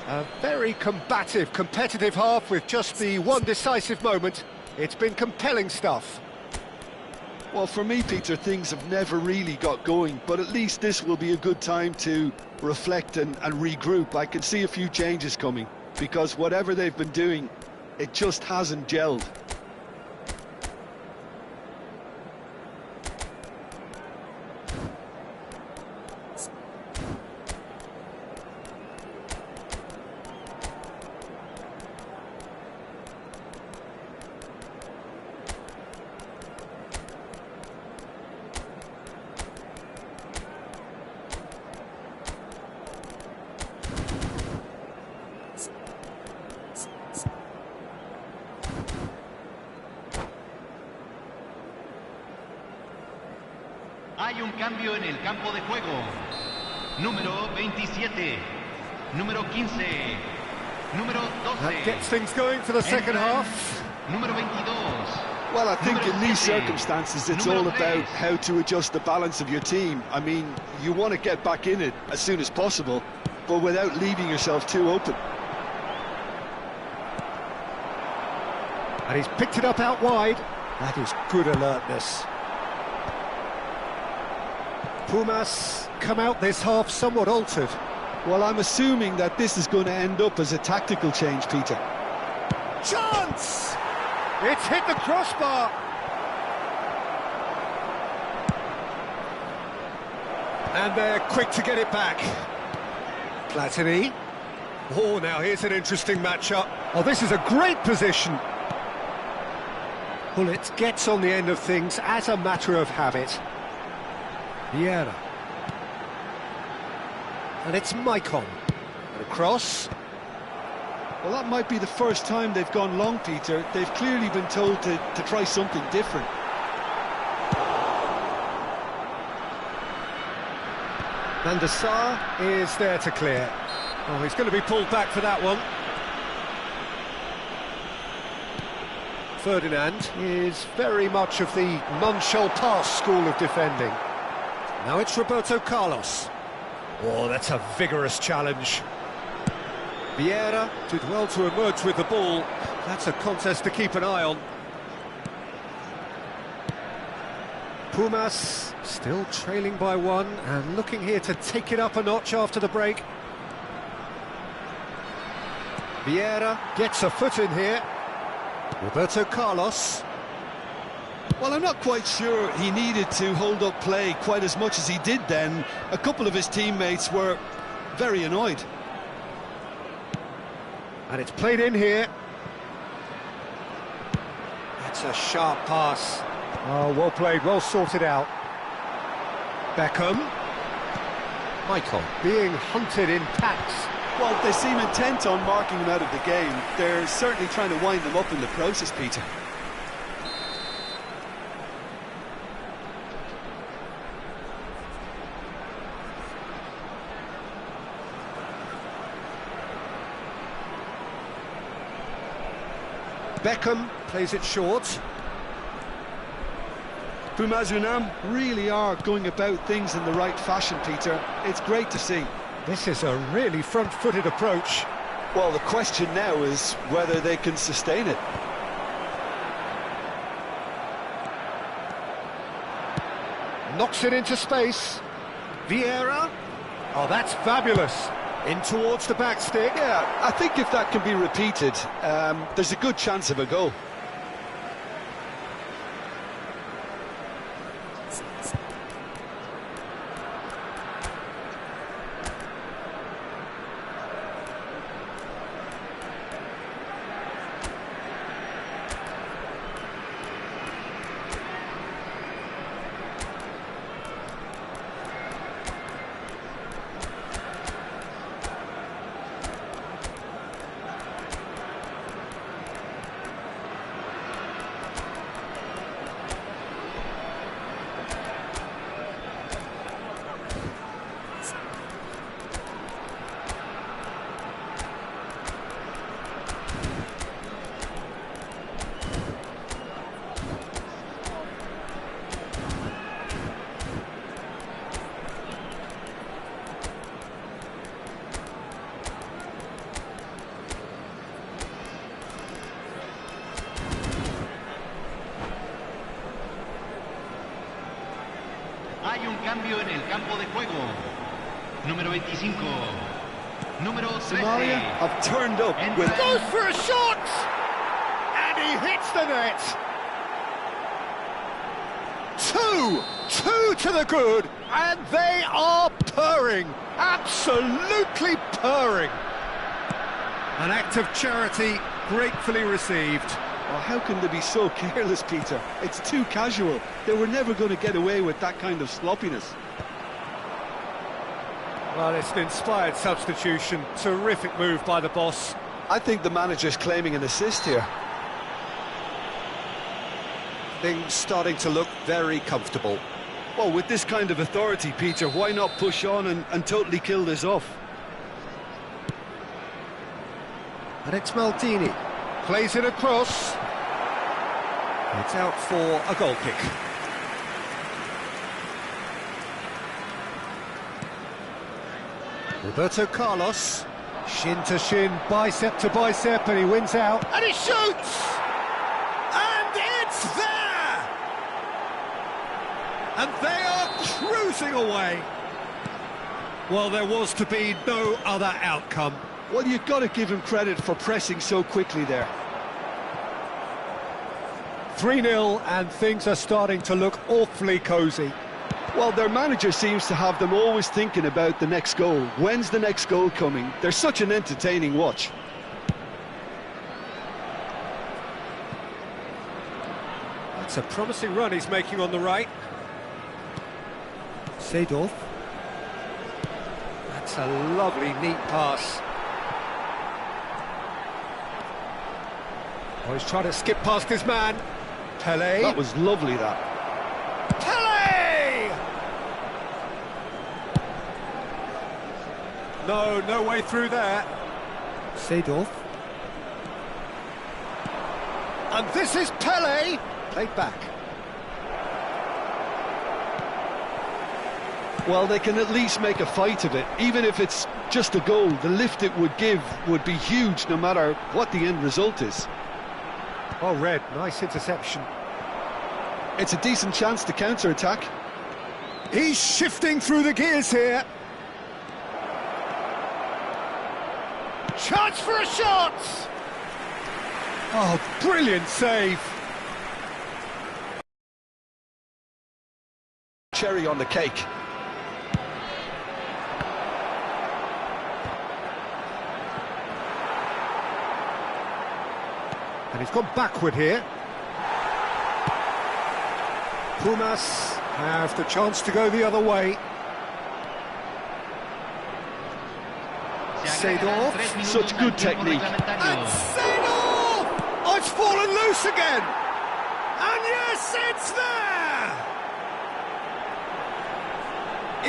A very combative, competitive half with just the one decisive moment. It's been compelling stuff. Well, for me, Peter, things have never really got going, but at least this will be a good time to reflect and regroup. I can see a few changes coming, because whatever they've been doing, it just hasn't gelled. Hay un cambio en el campo de juego. Número 27, número 15, número 12. That gets things going for the second half. Número 22. Well, I think Número in these 7, circumstances, it's número all about 3. how to adjust the balance of your team. I mean, you want to get back in it as soon as possible, but without leaving yourself too open. And he's picked it up out wide. That is good alertness. Pumas come out this half somewhat altered. Well, I'm assuming that this is going to end up as a tactical change, Peter. Chance! It's hit the crossbar. And they're quick to get it back. Platini. Oh, now here's an interesting matchup. Oh, this is a great position. Bullet gets on the end of things as a matter of habit. Vieira. And it's Maicon. And across. Well, that might be the first time they've gone long, Peter. They've clearly been told to try something different. Van der Sar is there to clear. Oh, he's going to be pulled back for that one. Ferdinand is very much of the non-shall-pass school of defending. Now it's Roberto Carlos. Oh, that's a vigorous challenge. Vieira did well to emerge with the ball. That's a contest to keep an eye on. Pumas still trailing by one and looking here to take it up a notch after the break. Vieira gets a foot in here. Roberto Carlos. Well, I'm not quite sure he needed to hold up play quite as much as he did then. A couple of his teammates were very annoyed. And it's played in here. That's a sharp pass. Oh, well played, well sorted out. Beckham. Michael being hunted in packs. Well, they seem intent on marking him out of the game. They're certainly trying to wind him up in the process, Peter. Beckham plays it short. Pumas Unam really are going about things in the right fashion, Peter. It's great to see. This is a really front-footed approach. Well, the question now is whether they can sustain it. Knocks it into space. Vieira. Oh, that's fabulous. In towards the back stick. Yeah, I think if that can be repeated, there's a good chance of a goal. Hay un cambio en el campo de juego. Número 25. Número 13. Somalia have turned up with... Goes for a shot! And he hits the net! Two to the good, and they are purring, absolutely purring. An act of charity gratefully received. Oh, how can they be so careless, Peter? It's too casual. They were never going to get away with that kind of sloppiness. Well, it's an inspired substitution, terrific move by the boss. I think the manager's claiming an assist here. Things starting to look very comfortable. Well, with this kind of authority, Peter, why not push on and totally kill this off? And it's Maldini. Plays it across. It's out for a goal kick. Roberto Carlos, shin to shin, bicep to bicep, and he wins out. And he shoots! And it's there! And they are cruising away. Well, there was to be no other outcome. Well, you've got to give him credit for pressing so quickly there. 3-0, and things are starting to look awfully cosy. Well, their manager seems to have them always thinking about the next goal. When's the next goal coming? They're such an entertaining watch. It's a promising run he's making on the right. Seedorf. That's a lovely, neat pass. Oh, he's trying to skip past his man. Pele. That was lovely, that. Pele! No way through there. Seedorf. And this is Pele. Played back. Well, they can at least make a fight of it. Even if it's just a goal, the lift it would give would be huge no matter what the end result is. Oh, Red, nice interception. It's a decent chance to counter-attack. He's shifting through the gears here. Chance for a shot! Oh, brilliant save. Cherry on the cake. And he's gone backward here. Pumas have the chance to go the other way. Seedorf. Such good technique. And Seedorf! Oh, it's fallen loose again! And yes, it's there!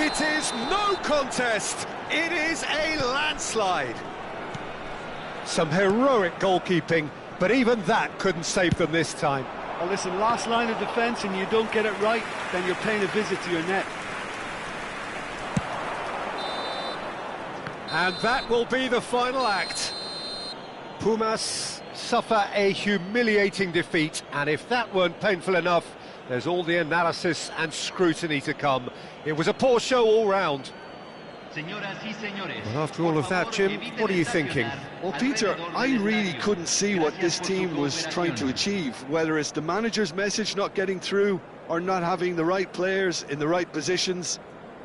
It is no contest. It is a landslide. Some heroic goalkeeping, but even that couldn't save them this time. Well, listen, last line of defence and you don't get it right, then you're paying a visit to your net. And that will be the final act. Pumas suffer a humiliating defeat, and if that weren't painful enough, there's all the analysis and scrutiny to come. It was a poor show all round. Well, after all of that, Jim, what are you thinking? Well, Peter, I really couldn't see what this team was trying to achieve, whether it's the manager's message not getting through or not having the right players in the right positions.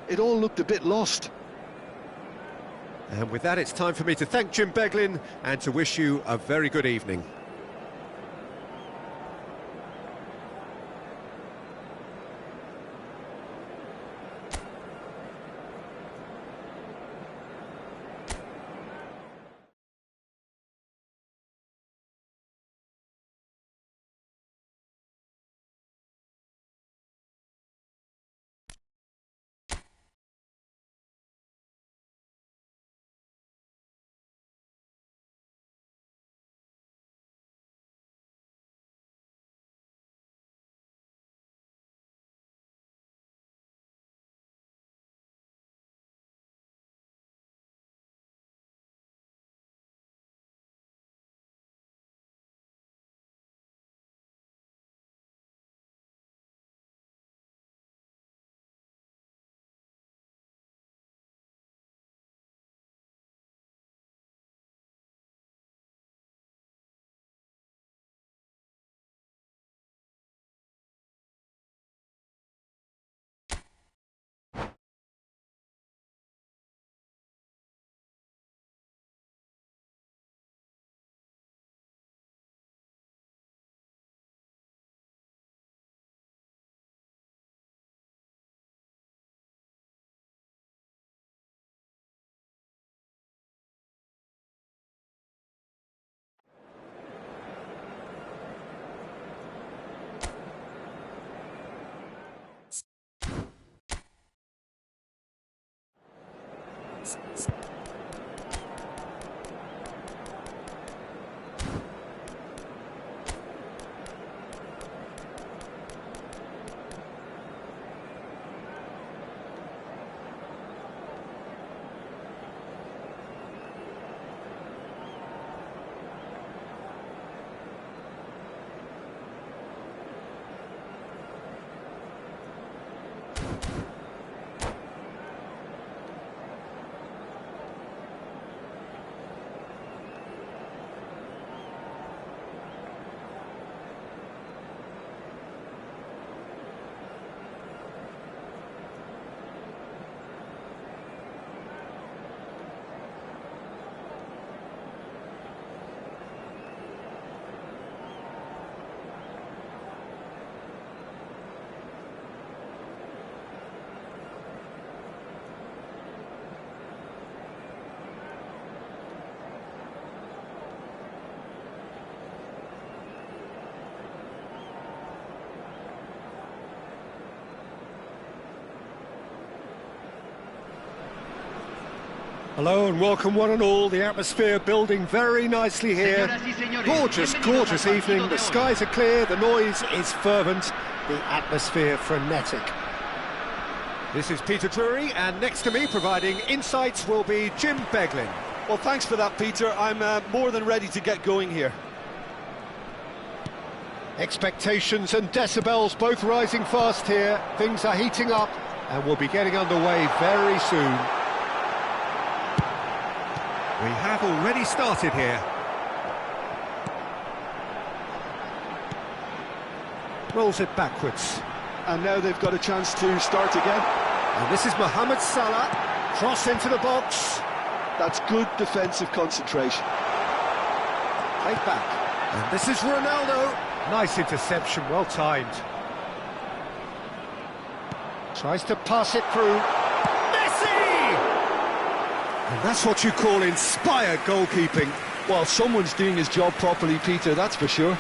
It all looked a bit lost. And with that, it's time for me to thank Jim Beglin and to wish you a very good evening. Hello and welcome one and all. The atmosphere building very nicely here. Gorgeous, gorgeous evening. The skies are clear, the noise is fervent, the atmosphere frenetic. This is Peter Drury, and next to me providing insights will be Jim Beglin. Well, thanks for that, Peter. I'm more than ready to get going here. Expectations and decibels both rising fast here. Things are heating up and we'll be getting underway very soon. We have already started here. Rolls it backwards. And now they've got a chance to start again. And this is Mohamed Salah. Cross into the box. That's good defensive concentration. Played back. And this is Ronaldo. Nice interception, well timed. Tries to pass it through. And that's what you call inspired goalkeeping. Well, someone's doing his job properly, Peter, that's for sure.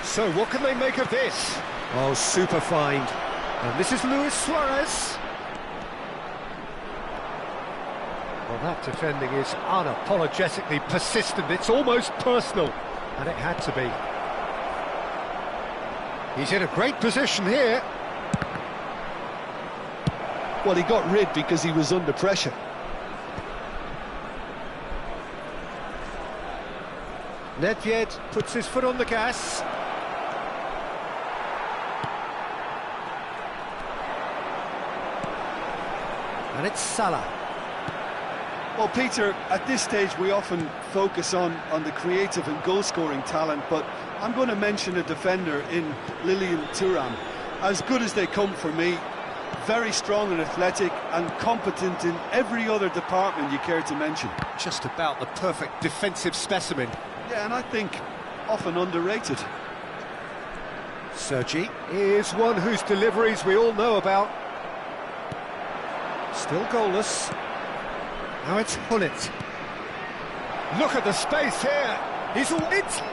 So what can they make of this? Oh, super find. And this is Luis Suarez. Well, that defending is unapologetically persistent. It's almost personal. And it had to be. He's in a great position here. Well, he got rid because he was under pressure. Nedved puts his foot on the gas. And it's Salah. Well, Peter, at this stage we often focus on the creative and goal-scoring talent, but I'm going to mention a defender in Lilian Thuram. As good as they come for me, very strong and athletic and competent in every other department you care to mention. Just about the perfect defensive specimen. Yeah, and I think often underrated. Sergi is one whose deliveries we all know about. Still goalless. Now it's Hullet. Look at the space here. It's Nedved!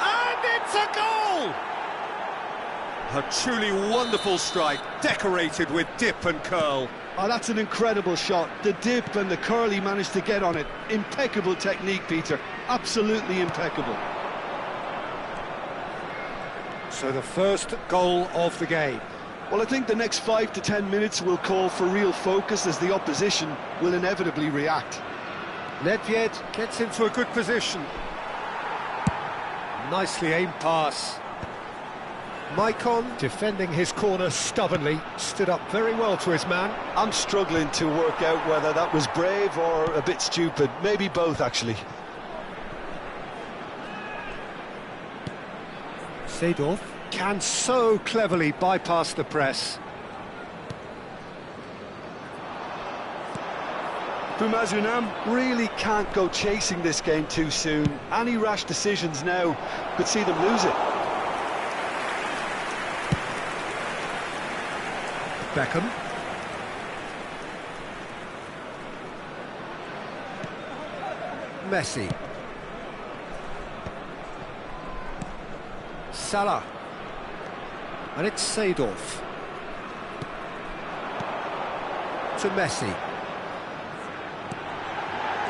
And it's a goal! A truly wonderful strike, decorated with dip and curl. Oh, that's an incredible shot. The dip and the curl he managed to get on it. Impeccable technique, Peter. Absolutely impeccable. So the first goal of the game. Well, I think the next 5 to 10 minutes will call for real focus as the opposition will inevitably react. Nedved gets into a good position. Nicely aimed pass. Maicon, defending his corner stubbornly, stood up very well to his man. I'm struggling to work out whether that was brave or a bit stupid. Maybe both, actually. Seedorf can so cleverly bypass the press. Bumazunam really can't go chasing this game too soon. Any rash decisions now could see them lose it. Beckham. Messi. Salah. And it's Seedorf. to Messi.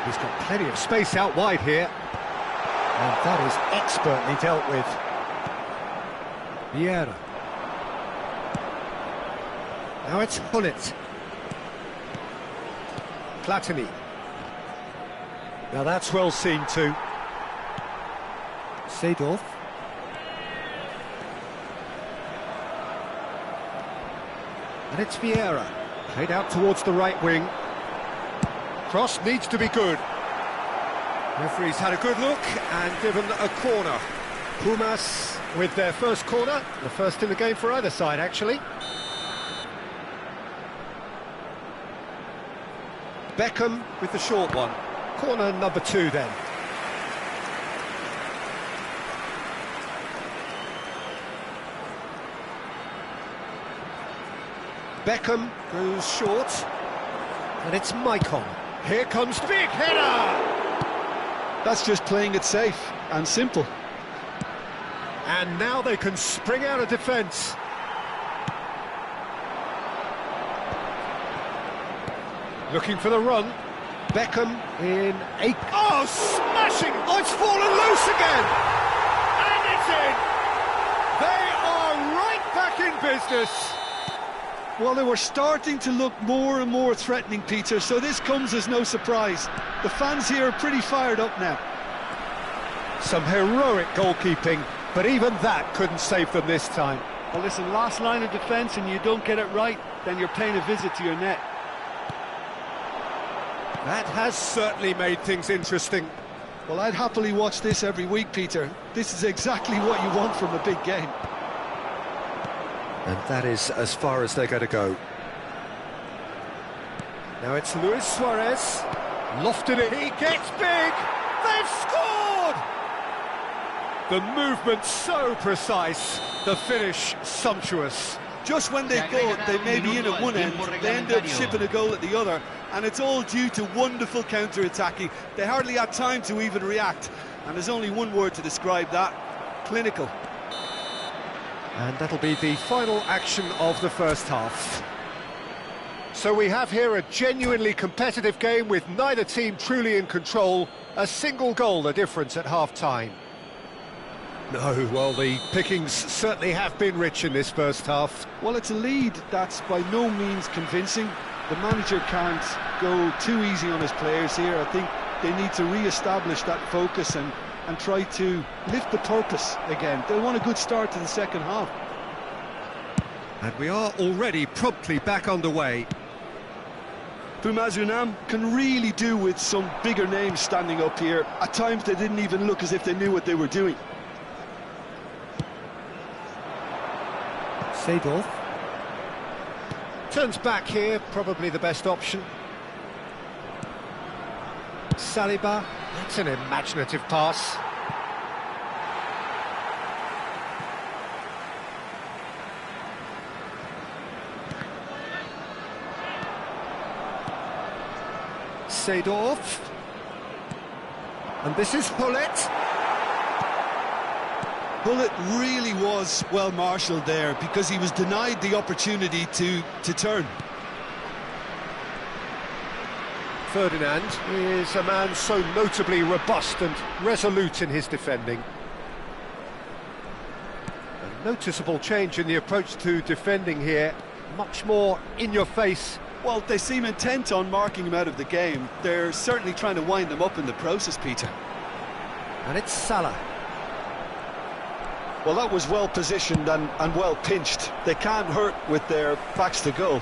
He's got plenty of space out wide here. And that is expertly dealt with. Vieira. Now it's Hullet. Platini. Now that's well seen too. Seedorf. And it's Vieira. Played out towards the right wing. Cross needs to be good. Referee's had a good look and given a corner. Pumas with their first corner, the first in the game for either side actually. Beckham with the short one. Corner number 2 then. Beckham goes short. And it's Maicon. Here comes the big header! That's just playing it safe and simple. And now they can spring out of defence. Looking for the run. Beckham in a... Oh, smashing! Oh, it's fallen loose again! And it's in! They are right back in business. Well, they were starting to look more and more threatening, Peter, so this comes as no surprise. The fans here are pretty fired up now. Some heroic goalkeeping, but even that couldn't save them this time. Well, listen, last line of defence and you don't get it right, then you're paying a visit to your net. That has certainly made things interesting. Well, I'd happily watch this every week, Peter. This is exactly what you want from a big game. And that is as far as they're going to go. Now it's Luis Suarez. Lofted it. He gets big. They've scored! The movement so precise. The finish sumptuous. Just when they thought they may be in at one end, they end up shipping a goal at the other, and it's all due to wonderful counter-attacking. They hardly had time to even react, and there's only one word to describe that: clinical. And that'll be the final action of the first half. So we have here a genuinely competitive game with neither team truly in control. A single goal the difference at half-time. No, well, the pickings certainly have been rich in this first half. Well, it's a lead that's by no means convincing. The manager can't go too easy on his players here. I think they need to re-establish that focus and try to lift the purpose again. They'll want a good start to the second half. And we are already promptly back underway. Pumas Unam can really do with some bigger names standing up here. At times they didn't even look as if they knew what they were doing. Seedorf. Turns back here, probably the best option. Saliba, that's an imaginative pass. Seedorf. And this is Hullet. Hullet really was well marshalled there because he was denied the opportunity to turn. Ferdinand is a man so notably robust and resolute in his defending. A noticeable change in the approach to defending here, much more in your face. Well, they seem intent on marking him out of the game. They're certainly trying to wind them up in the process, Peter. And it's Salah. Well, that was well positioned and well pinched. They can't hurt with their backs to goal.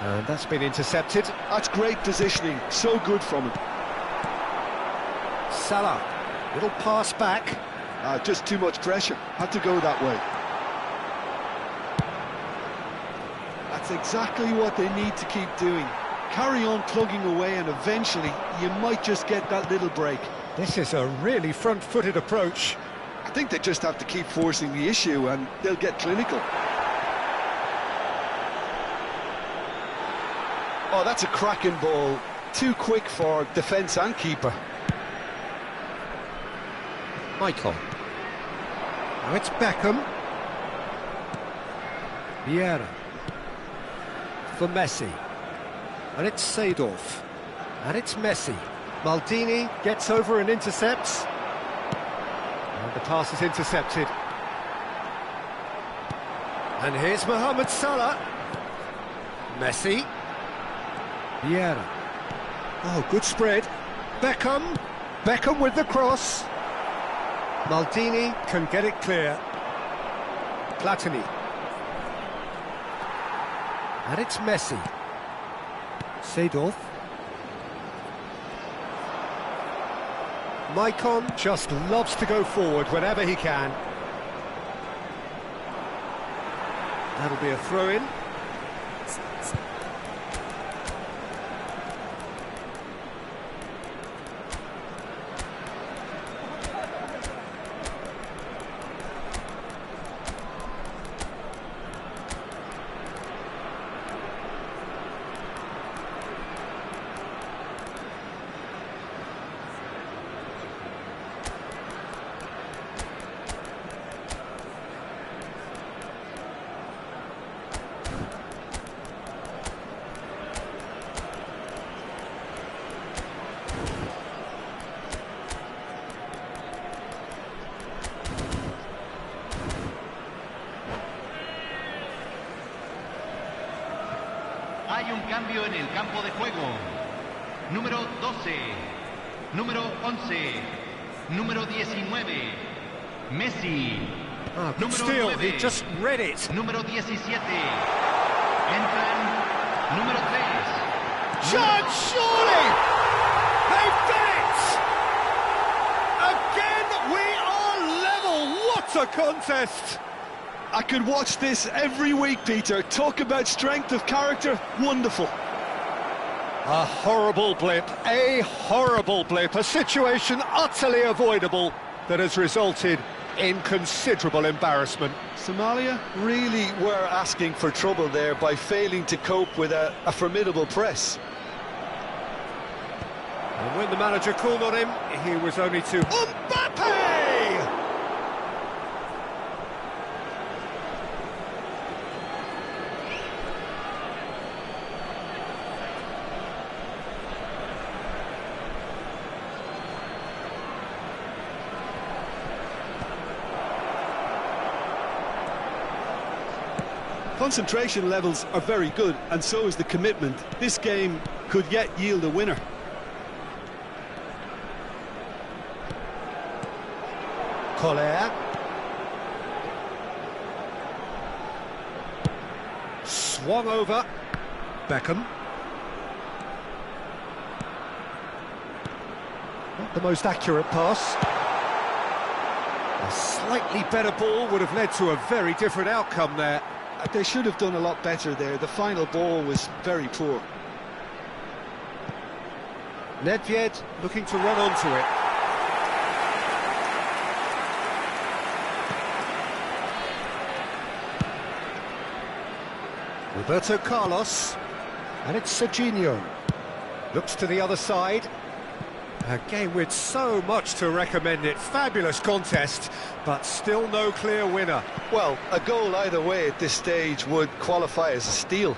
And that's been intercepted. That's great positioning, so good from him. Salah, little pass back. Just too much pressure, had to go that way. That's exactly what they need to keep doing. Carry on plugging away and eventually you might just get that little break. This is a really front-footed approach. I think they just have to keep forcing the issue and they'll get clinical. Oh, that's a cracking ball. Too quick for defence and keeper. Michael. Now it's Beckham. Vieira. for Messi. And it's Seedorf. And it's Messi. Maldini gets over and intercepts. And the pass is intercepted. And here's Mohamed Salah. Messi. Vieira. Oh, good spread. Beckham. Beckham with the cross. Maldini can get it clear. Platini. And it's Messi. Seedorf. Maicon just loves to go forward whenever he can. That'll be a throw-in. Hay un cambio en el campo de juego. Número 12, número 11, número 19, Messi. Ah, good número steal, 9, he just read it. número 17, entran número 3. Chance, surely! They've done it! Again, we are level! What a contest! I could watch this every week, Peter. Talk about strength of character. Wonderful. A horrible blip, a situation utterly avoidable that has resulted in considerable embarrassment. Somalia really were asking for trouble there by failing to cope with a formidable press. And when the manager called on him, he was only to... Mbappe! Concentration levels are very good, and so is the commitment. This game could yet yield a winner. Collier. Swung over. Beckham. Not the most accurate pass. A slightly better ball would have led to a very different outcome there. They should have done a lot better there. The final ball was very poor. Nedved looking to run onto it. Roberto Carlos. And it's Serginho. Looks to the other side. A game with so much to recommend it. Fabulous contest, but still no clear winner. Well, a goal either way at this stage would qualify as a steal.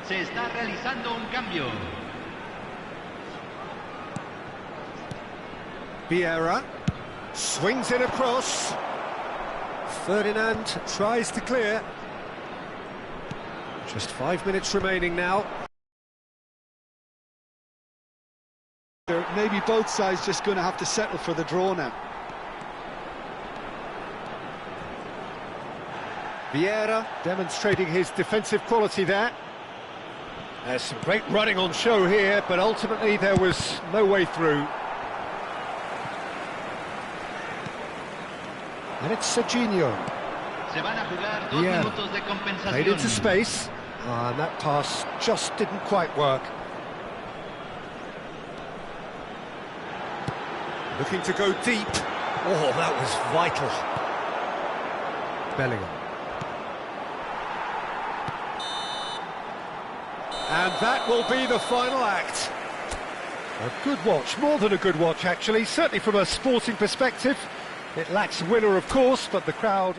Se está realizando un cambio. Vieira swings it across. Ferdinand tries to clear. Just 5 minutes remaining now. Maybe both sides just going to have to settle for the draw now. Vieira demonstrating his defensive quality there. There's some great running on show here, but ultimately there was no way through. And it's Serginho. Se van a jugar 2 minutos de compensación. Played into space, and that pass just didn't quite work. Looking to go deep. Oh, that was vital. Bellingham. And that will be the final act. A good watch, more than a good watch actually, certainly from a sporting perspective. It lacks winner of course, but the crowd...